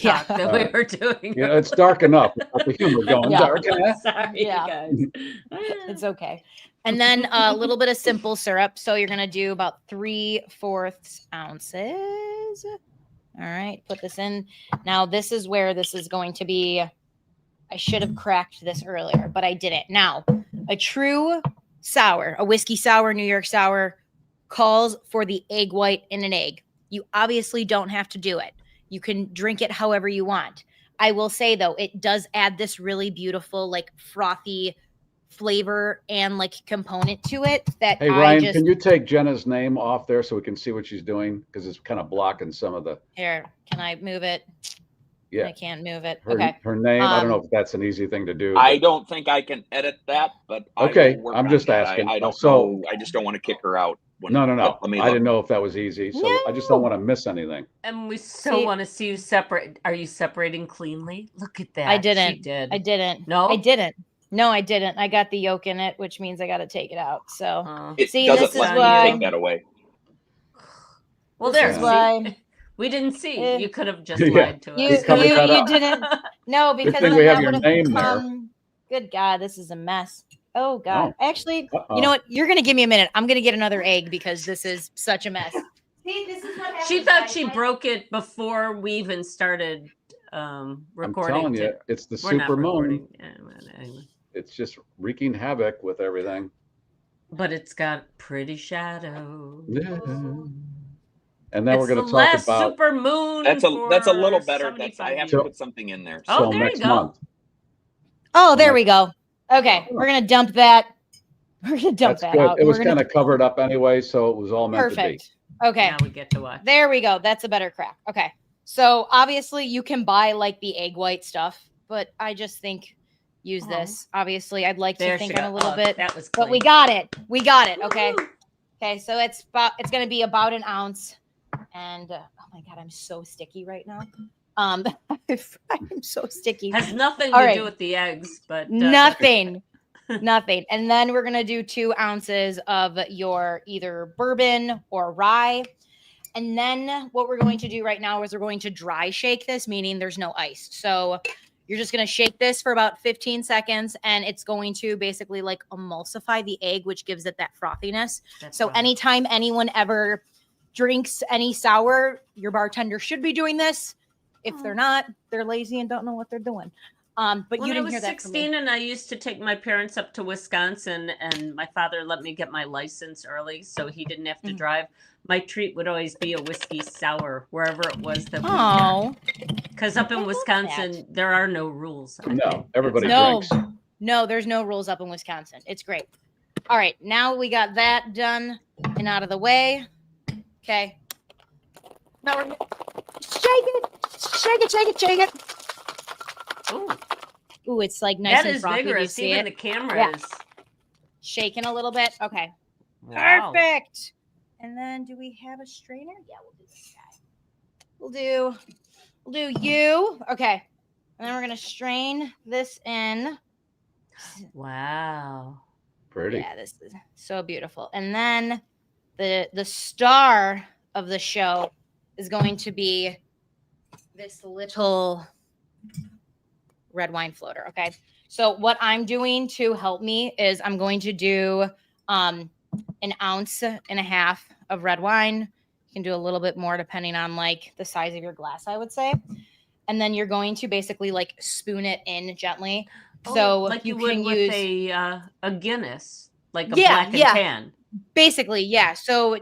talk that we were doing. Yeah, it's dark enough. The humor going dark. Sorry, guys. It's okay. And then a little bit of simple syrup. So you're going to do about 3/4 ounces. All right. Put this in. Now, this is where this is going to be. I should have cracked this earlier, but I didn't. Now, a true sour, a whiskey sour, New York sour, calls for the egg white in an egg. You obviously don't have to do it. You can drink it however you want. I will say, though, it does add this really beautiful, like frothy flavor and like component to it that Hey, Ryan, can you take Jenna's name off there so we can see what she's doing? Because it's kind of blocking some of the... Here, can I move it? Yeah. I can't move it. Her name, I don't know if that's an easy thing to do. I don't think I can edit that, but okay, I'm just asking. I don't know. I just don't want to kick her out. No. I didn't know if that was easy, so I just don't want to miss anything. And we still want to see you separate. Are you separating cleanly? Look at that. I didn't. She did. I didn't. No, I didn't. No, I didn't. I got the yolk in it, which means I got to take it out. So it see, doesn't this is let why me take that away. Well, this is why we didn't see. You could have just lied to us. You didn't. No, because then we have that your would name come. Good God, this is a mess. Oh God. Oh. Actually, you know what? You're gonna give me a minute. I'm gonna get another egg because this is such a mess. See, this is what happens. She thought she broke it before we even started recording. I'm telling you, it's the super moon. Anyway. It's just wreaking havoc with everything. But it's got pretty shadows. Yeah. And then we're going to talk about super moon. That's a little better. I have to put something in there. So next month. Oh, there we go. Okay, we're gonna dump that. We're gonna dump that out. It was kind of covered up anyway, so it was all meant to be. Okay. Now we get to watch. There we go. That's a better crack. Okay. So obviously you can buy like the egg white stuff, but I just think use this. Obviously, I'd like to think on a little bit. That was but we got it. We got it. Okay. Okay. So it's going to be about an ounce. And oh my God, I'm so sticky right now. I'm so sticky. Has nothing to do with the eggs, but nothing. Nothing. And then we're going to do 2 ounces of your either bourbon or rye. And then what we're going to do right now is we're going to dry shake this, meaning there's no ice. So you're just going to shake this for about 15 seconds and it's going to basically like emulsify the egg, which gives it that frothiness. So anytime anyone ever drinks any sour, your bartender should be doing this. If they're not, they're lazy and don't know what they're doing. But when you didn't I was hear that 16 and I used to take my parents up to Wisconsin and my father let me get my license early so he didn't have to drive. My treat would always be a whiskey sour wherever it was that we were. Because up in Wisconsin, there are no rules. Everybody drinks. No, there's no rules up in Wisconsin. It's great. All right, now we got that done and out of the way. Okay. Now we're shake it. Shake it. Ooh. Ooh, it's like nice That and is frothy. Do you vigorous. see Even it? the camera Yeah. is Shaking a little bit. Okay. wow. Perfect. And then do we have a strainer? Yeah, we'll do this guy. We'll do you. Okay. And then we're gonna strain this in. Wow. Pretty. Yeah, this is so beautiful. And then the star of the show is going to be this little red wine floater. Okay. So what I'm doing to help me is I'm going to do an 1.5 ounces of red wine. You can do a little bit more depending on like the size of your glass, I would say. And then you're going to basically like spoon it in gently. So like you can would with use a Guinness, like a Yeah, black and yeah. tan. basically, yeah. So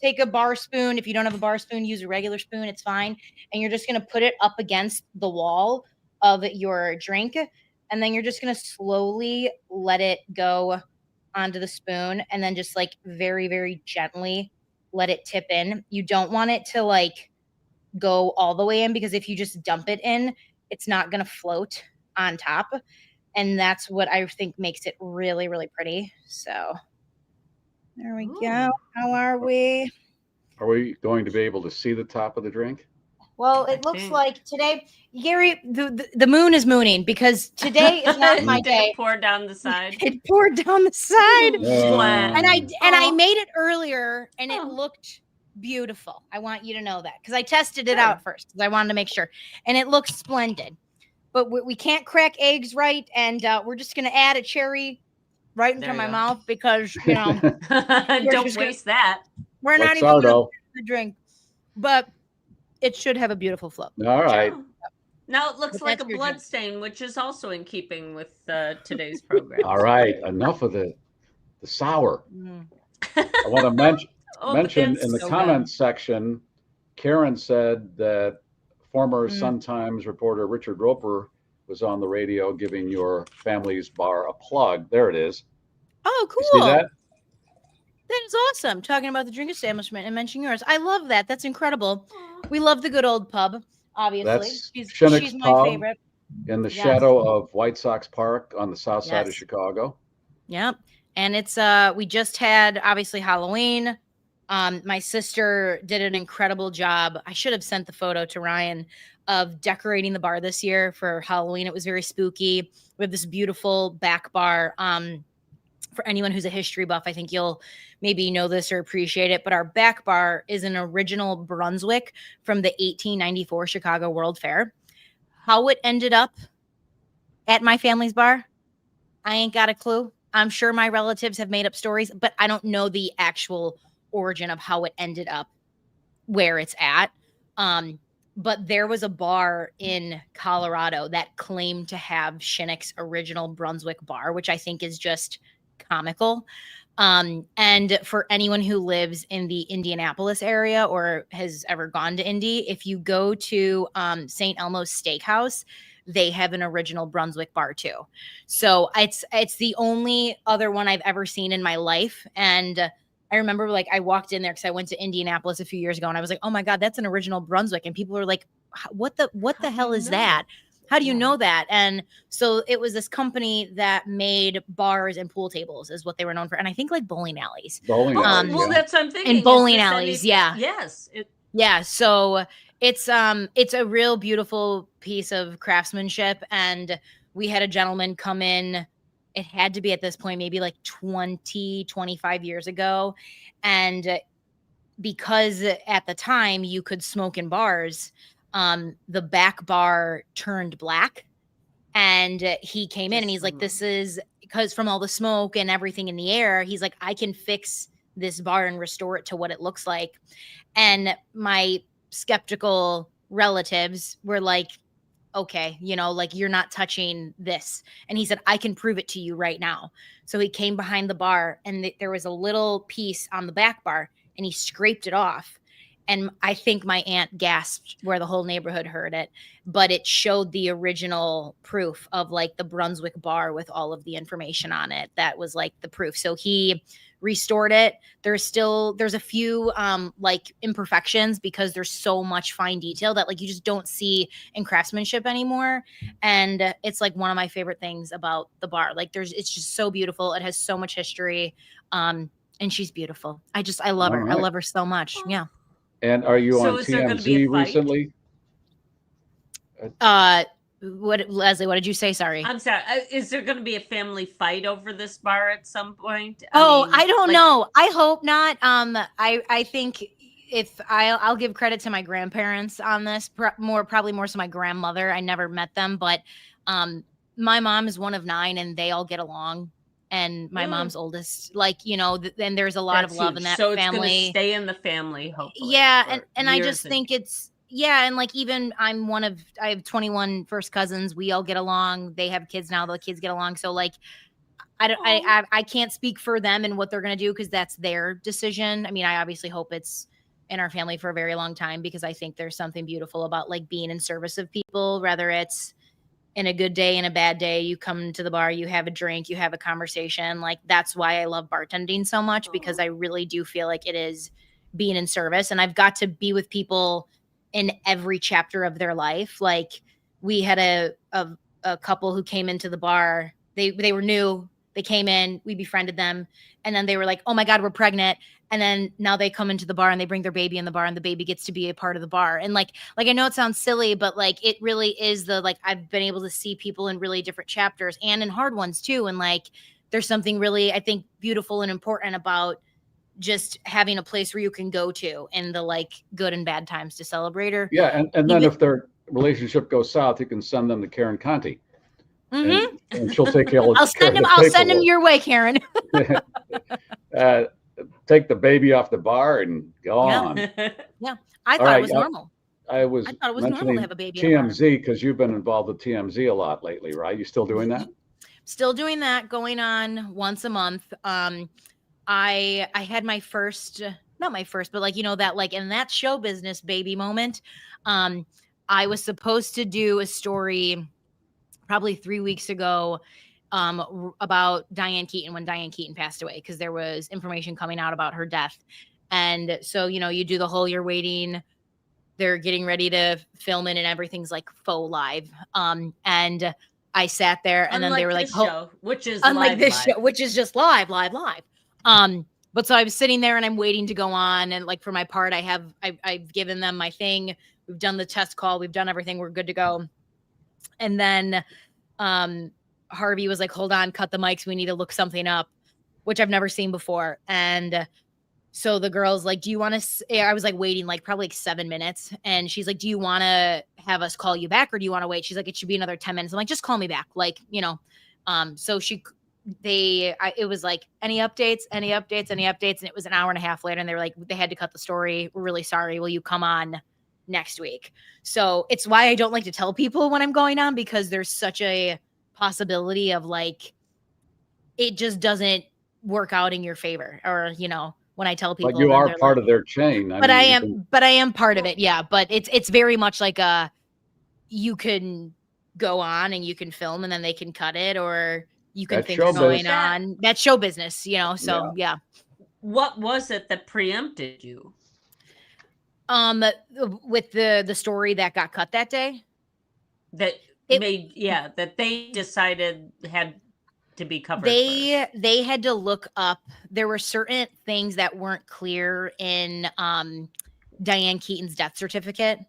take a bar spoon. If you don't have a bar spoon, use a regular spoon. It's fine. And you're just going to put it up against the wall of your drink. And then you're just going to slowly let it go onto the spoon. And then just like very, very gently let it tip in. You don't want it to like go all the way in, because if you just dump it in, it's not going to float on top. And that's what I think makes it really, really pretty. So there we go. How are we? Are we going to be able to see the top of the drink? Well, it looks like today, Garry, the moon is mooning, because today is not my day. It poured down the side. It poured down the side. And I Oh. made it earlier and it looked beautiful. I want you to know that, because I tested it out first, because I wanted to make sure. And it looks splendid. But we can't crack eggs right. And we're just going to add a cherry right into my mouth, because, you know, don't waste that. We're not even going to the drink. But it should have a beautiful flow. All right. Now it looks like a blood stain, which is also in keeping with today's program. All right. Enough of the sour. I want to mention in the comments section, Karen said that former Sun Times reporter Richard Roper was on the radio giving your family's bar a plug. There it is. Oh, cool. You see that? That is awesome. Talking about the drink establishment and mentioning yours. I love that. That's incredible. We love the good old pub, obviously. That's she's my favorite. In the shadow of White Sox Park on the south side of Chicago. Yep. And it's we just had obviously Halloween. My sister did an incredible job. I should have sent the photo to Ryan of decorating the bar this year for Halloween. It was very spooky. We have this beautiful back bar. For anyone who's a history buff, I think you'll maybe know this or appreciate it. But our back bar is an original Brunswick from the 1894 Chicago World Fair. How it ended up at my family's bar, I ain't got a clue. I'm sure my relatives have made up stories, but I don't know the actual origin of how it ended up where it's at. But there was a bar in Colorado that claimed to have Shinnick's original Brunswick bar, which I think is just comical. And for anyone who lives in the Indianapolis area or has ever gone to Indy, if you go to St. Elmo's Steakhouse, they have an original Brunswick bar too. So it's the only other one I've ever seen in my life. And I remember like I walked in there because I went to Indianapolis a few years ago and I was like, oh my God, that's an original Brunswick. And people were like, what the hell is that? How do you know that? And so it was this company that made bars and pool tables is what they were known for. And I think like bowling alleys. Bowling alleys, well, that's what I'm thinking. And bowling alleys, yeah. Yes. Yeah. So it's a real beautiful piece of craftsmanship. And we had a gentleman come in. It had to be at this point, maybe like 20, 25 years ago. And because at the time you could smoke in bars, the back bar turned black, and he came in and he's like, this is because from all the smoke and everything in the air, he's like, I can fix this bar and restore it to what it looks like. And my skeptical relatives were like, okay, you know, like you're not touching this. And he said, I can prove it to you right now. So he came behind the bar and there was a little piece on the back bar and he scraped it off. And I think my aunt gasped where the whole neighborhood heard it, but it showed the original proof of like the Brunswick bar with all of the information on it. That was like the proof. So he restored it. There's a few like imperfections because there's so much fine detail that like you just don't see in craftsmanship anymore. And it's like one of my favorite things about the bar. Like it's just so beautiful. It has so much history. And she's beautiful. I love her. Right. I love her so much. Yeah. And are you on is there gonna be a TMZ fight? recently? What, Leslie, what did you say? Sorry. I'm sorry. Is there going to be a family fight over this bar at some point? I don't know. I hope not. I think if I'll give credit to my grandparents on this, probably more so my grandmother. I never met them, but my mom is one of 9 and they all get along. And my mom's oldest, like, you know, and there's a lot of love in that so family. It's going to stay in the family, hopefully. Yeah. And I just think and like, even I have 21 first cousins. We all get along. They have kids now. The kids get along. So like, I can't speak for them and what they're going to do because that's their decision. I mean, I obviously hope it's in our family for a very long time because I think there's something beautiful about like being in service of people, whether it's in a good day and a bad day. You come to the bar, you have a drink, you have a conversation. Like that's why I love bartending so much because I really do feel like it is being in service. And I've got to be with people in every chapter of their life. Like we had a couple who came into the bar. They were new. They came in, we befriended them. And then they were like, oh my God, we're pregnant. And then now they come into the bar and they bring their baby in the bar and the baby gets to be a part of the bar. And like I know it sounds silly, but like, it really is I've been able to see people in really different chapters and in hard ones too. And like, there's something really, I think, beautiful and important about just having a place where you can go to in the like good and bad times to celebrate her. Yeah. And then if their relationship goes south, you can send them to Karen Conti. Mm-hmm. And she'll take care of I'll send them your way, Karen. Take the baby off the bar and go on. Yeah. I thought it was normal. I thought it was normal to have a baby. TMZ because you've been involved with TMZ a lot lately, right? You still doing that? Still doing that, going on once a month. I had my first, not my first, but like, you know, that like in that show business baby moment. I was supposed to do a story probably 3 weeks ago about Diane Keaton when Diane Keaton passed away because there was information coming out about her death. And so, you know, you do the whole, you're waiting, they're getting ready to film it and everything's like faux live. And I sat there and then they were like, show, which is unlike this live. Show, which is just live. But so I was sitting there and I'm waiting to go on. And like for my part, I've given them my thing. We've done the test call. We've done everything. We're good to go. And then Harvey was like, hold on, cut the mics. We need to look something up, which I've never seen before. And so the girl's like, do you want to, I was like waiting like probably like 7 minutes. And she's like, do you want to have us call you back or do you want to wait? She's like, it should be another 10 minutes. I'm like, just call me back. Like, you know, so it was like, any updates. And it was an hour and a half later and they were like, they had to cut the story. We're really sorry. Will you come on next week? So it's why I don't like to tell people when I'm going on because there's such a possibility of like, it just doesn't work out in your favor or, you know, when I tell people. But you are part of their chain. I am part of it. Yeah. But it's very much like you can go on and you can film and then they can cut it or you can think what's going on. That's show business, you know? So yeah. What was it that preempted you? With the story that got cut that day? That they decided had to be covered. They had to look up. There were certain things that weren't clear in Diane Keaton's death certificate.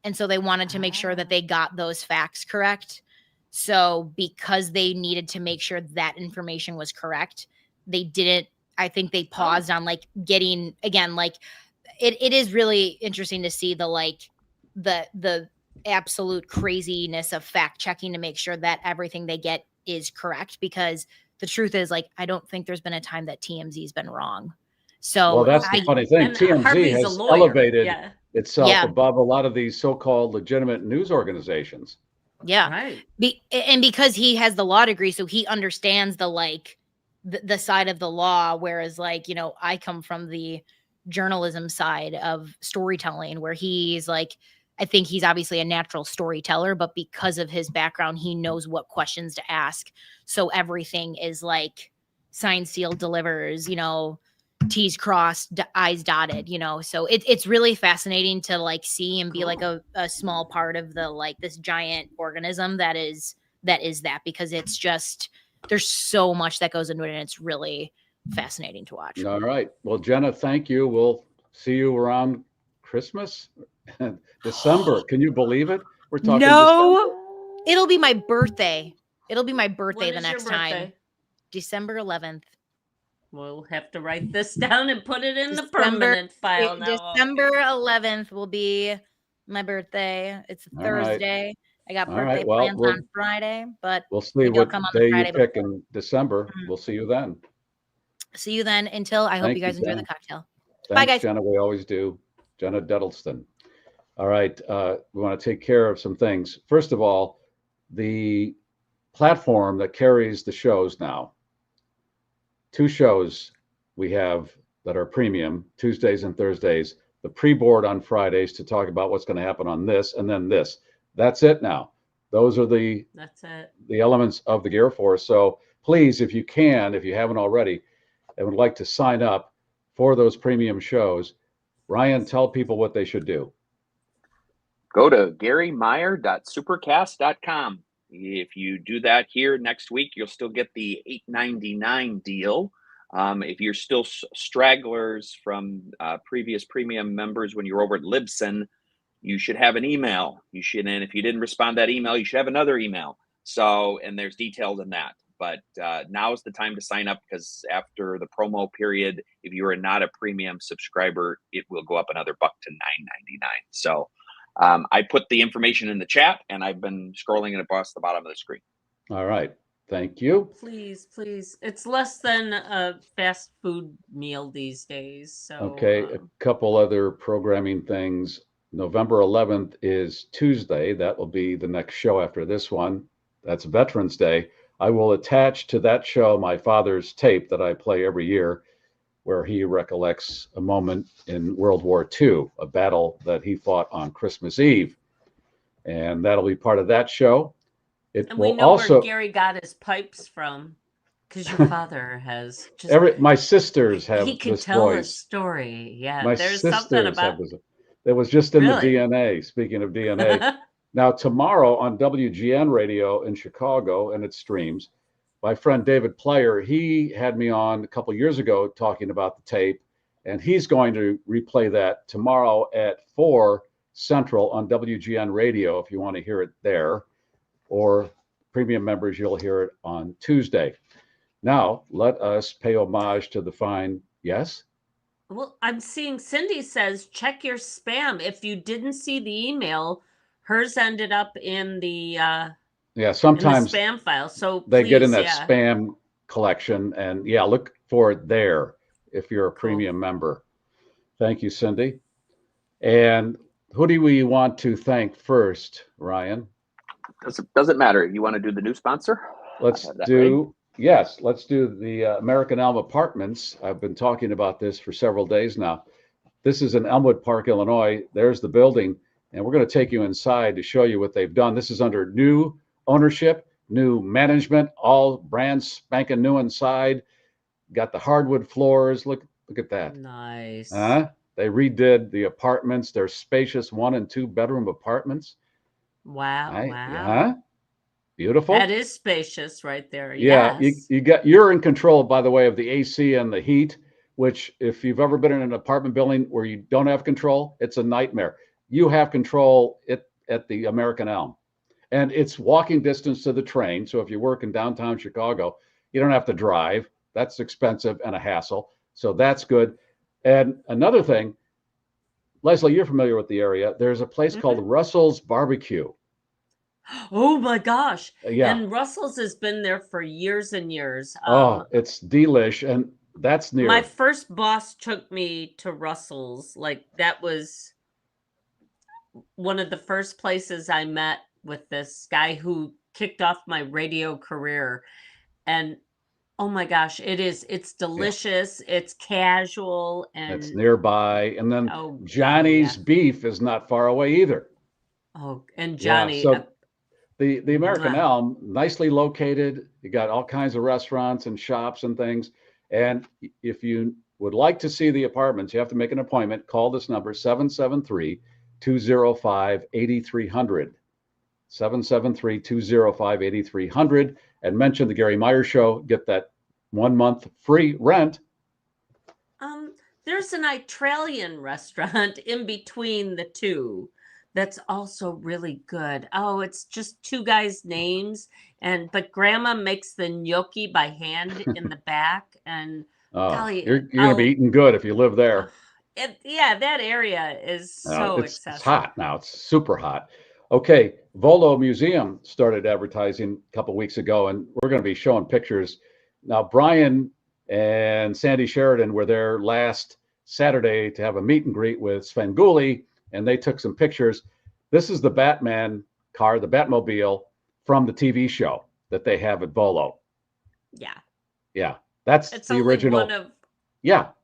And so they wanted to make sure that they got those facts correct. So because they needed to make sure that information was correct, they didn't, I think they paused on like getting, again, like it is really interesting to see the absolute craziness of fact checking to make sure that everything they get is correct. Because the truth is, like, I don't think there's been a time that TMZ has been wrong. So well, that's the funny thing. TMZ has elevated itself above a lot of these so-called legitimate news organizations. Yeah. Right. And because he has the law degree, so he understands the side of the law. Whereas like, you know, I come from the journalism side of storytelling, where he's like, I think he's obviously a natural storyteller, but because of his background, he knows what questions to ask. So everything is like signed, sealed, delivers, T's crossed, I's dotted, so it's really fascinating to like see and be like a small part of the like this giant organism that is that, because it's just, there's so much that goes into it, and it's really fascinating to watch. All right. Well, Jenna, thank you. We'll see you around Christmas, December. Can you believe it? We're talking December. It'll be my birthday. It'll be my birthday When the is your next time. birthday? December 11th. We'll have to write this down and put it in the permanent file now. December 11th will be my birthday. It's a Thursday. Right. I got All birthday right. Well, plans on Friday, but we'll see maybe I'll what come on the day you Friday pick before. in December. We'll see you then. See you then. Until I hope Thank you guys you, enjoy Jenna. the cocktail. Thanks, Bye, guys. Jenna. We always do. Jenna Duddleston. All right. We want to take care of some things. First of all, the platform that carries the shows now. 2 shows we have that are premium, Tuesdays and Thursdays. The pre-board on Fridays to talk about what's going to happen on this, and then this. That's it now. Those are the elements of the GarrForce. So please, if you can, if you haven't already, and would like to sign up for those premium shows, Ryan, tell people what they should do. Go to GarryMeier.supercast.com. If you do that here next week, you'll still get the $8.99 deal. If you're still stragglers from previous premium members when you're over at Libsyn, you should have an email. And if you didn't respond to that email, you should have another email. So, and there's details in that. But now is the time to sign up, because after the promo period, if you are not a premium subscriber, it will go up another $1 to $9.99. So I put the information in the chat, and I've been scrolling it across the bottom of the screen. All right. Thank you. Please. It's less than a fast food meal these days. So okay, a couple other programming things. November 11th is Tuesday. That will be the next show after this one. That's Veterans Day. I will attach to that show my father's tape that I play every year, where he recollects a moment in World War II, a battle that he fought on Christmas Eve. And that'll be part of that show. And we know where Garry got his pipes from, because your father has just my sisters have he can this tell voice. a story. Yeah, My there's sisters something about it was just in Really? the DNA. Speaking of DNA, now tomorrow on WGN radio in Chicago, and it streams, my friend David Player, he had me on a couple years ago talking about the tape, and he's going to replay that tomorrow at 4 Central on WGN radio if you want to hear it there, or premium members, you'll hear it on Tuesday. Now, let us pay homage to the fine, yes? Well, I'm seeing Cindy says, check your spam. If you didn't see the email, hers ended up in the sometimes in the spam file. So they get in that spam collection, and look for it there if you're a premium member. Thank you, Cindy. And who do we want to thank first, Ryan? Doesn't matter. You want to do the new sponsor? Let's do the American Elm Apartments. I've been talking about this for several days now. This is in Elmwood Park, Illinois. There's the building, and we're going to take you inside to show you what they've done. This is under new ownership, new management, all brand spanking new inside. Got the hardwood floors. Look at that. Nice. They redid the apartments. They're spacious 1 and 2 bedroom apartments. Wow. Beautiful. That is spacious right there. Yeah, yes. you're in control, by the way, of the AC and the heat, which if you've ever been in an apartment building where you don't have control, it's a nightmare. You have control at the American Elm. And it's walking distance to the train. So if you work in downtown Chicago, you don't have to drive. That's expensive and a hassle. So that's good. And another thing, Leslie, you're familiar with the area. There's a place called Russell's Barbecue. Oh my gosh. Yeah. And Russell's has been there for years and years. It's delish. And that's near. My first boss took me to Russell's. Like, that was one of the first places I met with this guy who kicked off my radio career. And Oh my gosh, it is. It's delicious. It's casual It's and nearby. And then oh Johnny's yeah. Beef is not far away either. Oh, and Yeah. Johnny, So the American mwah. Elm, nicely located. You got all kinds of restaurants and shops and things. And if you would like to see the apartments, you have to make an appointment. Call this number, 773-205-8300. 773-205-8300, and mention the Gary Meier Show. Get that 1 month free rent. There's an Australian restaurant in between the two that's also really good. Oh, it's just two guys' names, but Grandma makes the gnocchi by hand in the back, and golly, you're gonna be eating good if you live there. Yeah, that area is so it's accessible. hot now. It's super hot. Okay, Volo Museum started advertising a couple weeks ago, and we're going to be showing pictures. Now, Brian and Sandy Sheridan were there last Saturday to have a meet and greet with Svengoolie, and they took some pictures. This is the Batman car, the Batmobile from the TV show that they have at Volo. Yeah, that's it's the original. One of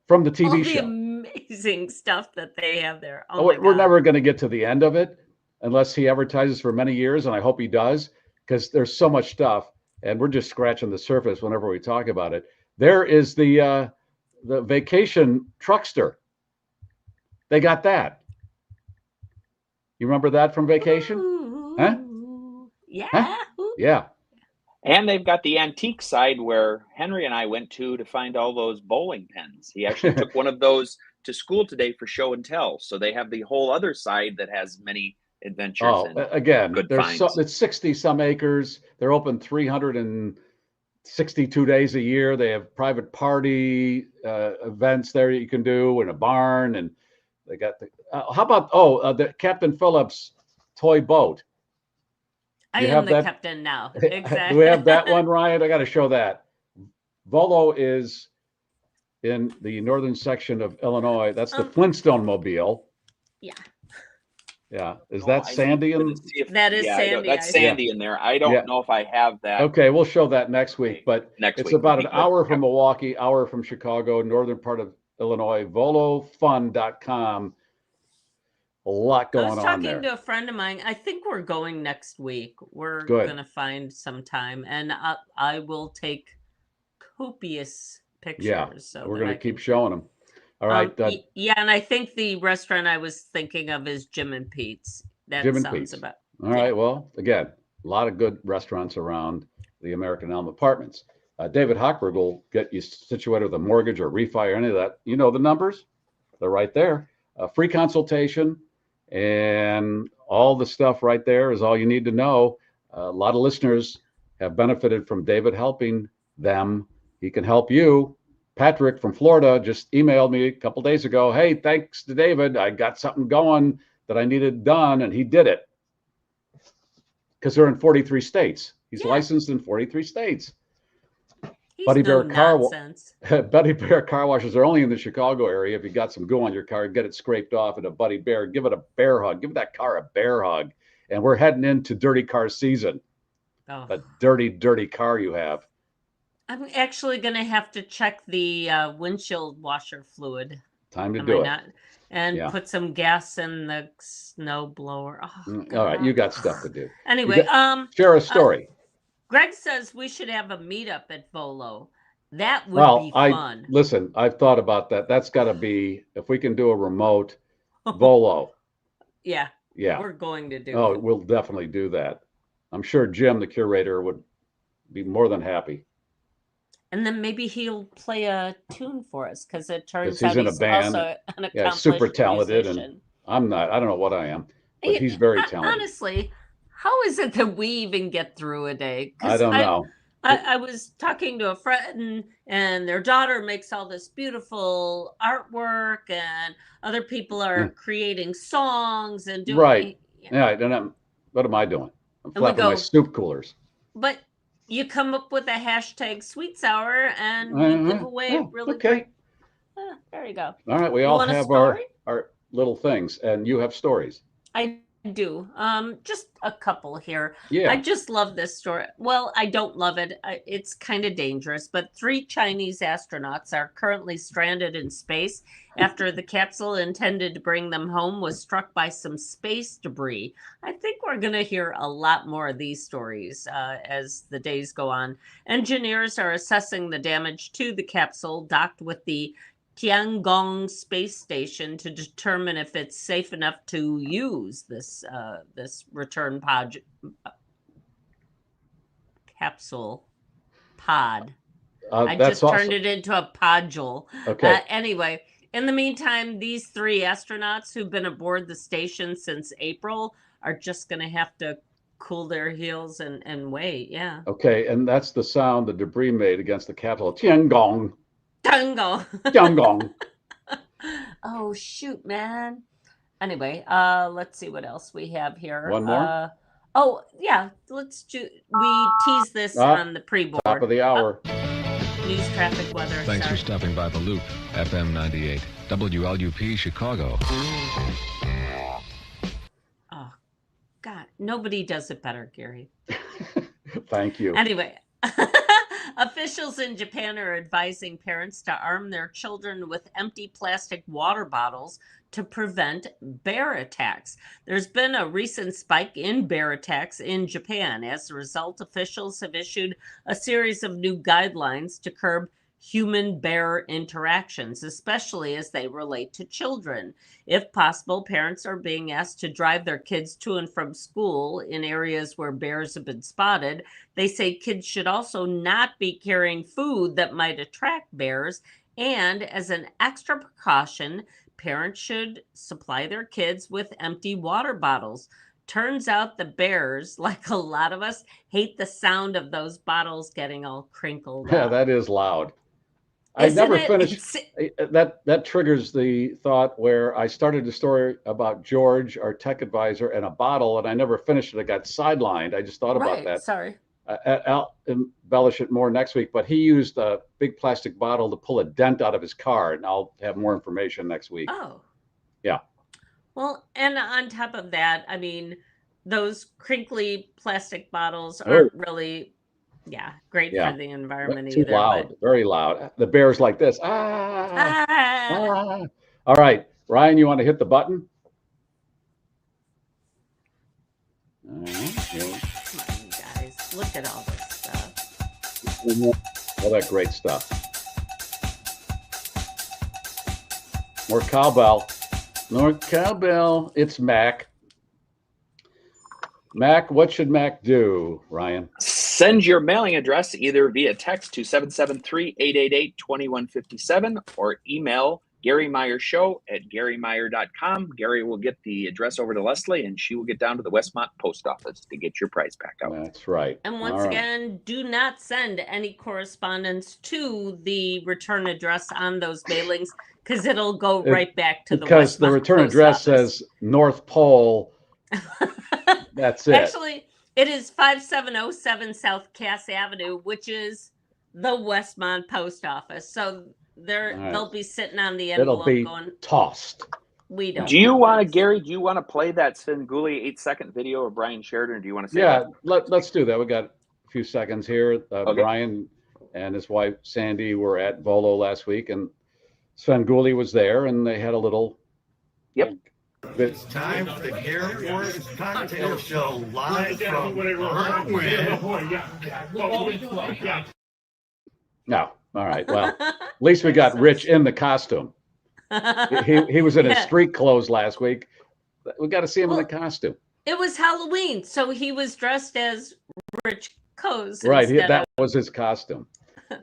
from the TV all show. The amazing stuff that they have there. We're never going to get to the end of it unless he advertises for many years, and I hope he does, because there's so much stuff, and we're just scratching the surface whenever we talk about it. There is the vacation truckster. They got that. You remember that from Vacation? Ooh, huh? Yeah. Huh? Yeah. And they've got the antique side where Henry and I went to find all those bowling pins. He actually took one of those to school today for show and tell. So they have the whole other side that has many adventures. And again, good there's finds. It's 60 some acres. They're open 362 days a year. They have private party events there you can do in a barn, and they got the how about the Captain Phillips toy boat? I am the captain now. Exactly. Do we have that one, Ryan? I got to show that. Volo is in the northern section of Illinois. That's the Flintstone Mobile. Yeah. Yeah. Is that Sandy? That is Sandy. That's Sandy in there. I don't know if I have that. Okay, we'll show that next week. But it's about an hour from Milwaukee. Milwaukee, hour from Chicago, northern part of Illinois. VoloFun.com. A lot going on there. I was talking to a friend of mine. I think we're going next week. We're going to find some time, and I will take copious pictures. Yeah, so we're going to keep showing them. All right. Yeah, and I think the restaurant I was thinking of is Jim and Pete's. Jim and Pete's. All right. Well, again, a lot of good restaurants around the American Elm Apartments. David Hochberg will get you situated with a mortgage or refi or any of that. You know the numbers. They're right there. Free consultation. And all the stuff right there is all you need to know. A lot of listeners have benefited from David helping them. He can help you. Patrick from Florida just emailed me a couple days ago. Hey, thanks to David, I got something going that I needed done, and he did it. Because they're in 43 states. He's licensed in 43 states. Buddy Bear Car Washes are only in the Chicago area. If you got some goo on your car, get it scraped off at a Buddy Bear. Give it a bear hug. Give that car a bear hug. And we're heading into dirty car season. A dirty, dirty car you have. I'm actually going to have to check the windshield washer fluid. Time to do it. And put some gas in the snow blower. All right, you got stuff to do. Anyway, share a story. Greg says we should have a meetup at Volo. That would be fun. Listen, I've thought about that. That's got to be, if we can do a remote Volo. Yeah. We're going to do it. We'll definitely do that. I'm sure Jim, the curator, would be more than happy. And then maybe he'll play a tune for us, because it turns out he's in a band. Also an accomplished he's super talented, musician. And I'm not. I don't know what I am, but he's very talented. Honestly, how is it that we even get through a day? I don't know. I was talking to a friend, and their daughter makes all this beautiful artwork, and other people are creating songs and doing. Right. Yeah. And what am I doing? I'm flapping my soup coolers. But you come up with a hashtag sweet sour, and we give away really great. There you go. All right. We all have our little things, and you have stories. I do. Just a couple here. Yeah. I just love this story. Well, I don't love it. It's kind of dangerous, but 3 Chinese astronauts are currently stranded in space after the capsule intended to bring them home was struck by some space debris. I think we're going to hear a lot more of these stories as the days go on. Engineers are assessing the damage to the capsule docked with the Tiangong space station to determine if it's safe enough to use this return capsule pod. I just turned it into a podule. Okay. Anyway, in the meantime, these 3 astronauts who've been aboard the station since April are just going to have to cool their heels and wait. Yeah. Okay, and that's the sound the debris made against the capsule. Tiangong. Tiangong. Oh shoot, man. Anyway, let's see what else we have here. One more. Oh yeah, let's do. We teased this on the pre-board. Top of the hour. News, traffic, weather. Thanks for stopping by the Loop, FM 98, WLUP Chicago. Oh God, nobody does it better, Gary. Thank you. Anyway. Officials in Japan are advising parents to arm their children with empty plastic water bottles to prevent bear attacks. There's been a recent spike in bear attacks in Japan. As a result, officials have issued a series of new guidelines to curb human-bear interactions, especially as they relate to children. If possible, parents are being asked to drive their kids to and from school in areas where bears have been spotted. They say kids should also not be carrying food that might attract bears. And as an extra precaution, parents should supply their kids with empty water bottles. Turns out the bears, like a lot of us, hate the sound of those bottles getting all crinkled. Yeah, that is loud. I never finished. That triggers the thought where I started the story about George, our tech advisor, and a bottle, and I never finished it. I got sidelined. I just thought about that. Sorry. I'll embellish it more next week, but he used a big plastic bottle to pull a dent out of his car, and I'll have more information next week. Oh. Yeah. Well, and on top of that, I mean, those crinkly plastic bottles aren't really... great for the environment Too either. loud, very loud. The bear's like this. Ah. All right, Ryan, you want to hit the button? Come on, you guys. Look at all this stuff. All that great stuff. More cowbell. More cowbell. It's Mac. Mac, what should Mac do, Ryan? Send your mailing address either via text to 773-888-2157 or email Garry Meier Show at GarryMeier.com. Garry will get the address over to Leslie, and she will get down to the Westmont post office to get your prize pack out. That's right. And once again, do not send any correspondence to the return address on those mailings because it'll go right back to the Westmont because the return address office. Says North Pole. That's it. Actually, it is 5707 South Cass Avenue, which is the Westmont post office. So they'll be sitting on the envelope going tossed. We don't. Do you want to, Garry? Do you want to play that Svengoolie 8-second video of Brian Sheridan? Or do you want to say that? Let's do that. We got a few seconds here. Okay. Brian and his wife Sandy were at Volo last week, and Svengoolie was there, and they had a little. Yep. It's time for the GarrForce Cocktail Show live from No, all right. Well, at least we got Rich in the costume. He was in his street clothes last week. We got to see him in the costume. It was Halloween, so he was dressed as Rich Coase. Right, that was his costume.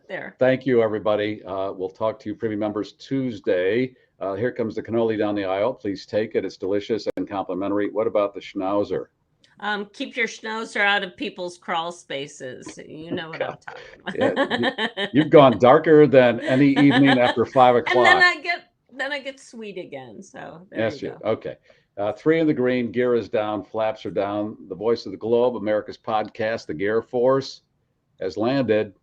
There. Thank you, everybody. We'll talk to you premium members Tuesday. Here comes the cannoli down the aisle. Please take it. It's delicious and complimentary. What about the schnauzer? Keep your schnauzer out of people's crawl spaces. You know what I'm talking about. You've gone darker than any evening after 5 o'clock. And then I get sweet again. So there you go. Okay. 3 in the green. Gear is down. Flaps are down. The voice of the globe, America's podcast, the GarrForce, has landed.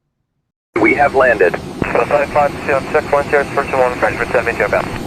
We have landed. 55610 for 1 Frankfurt 72 about.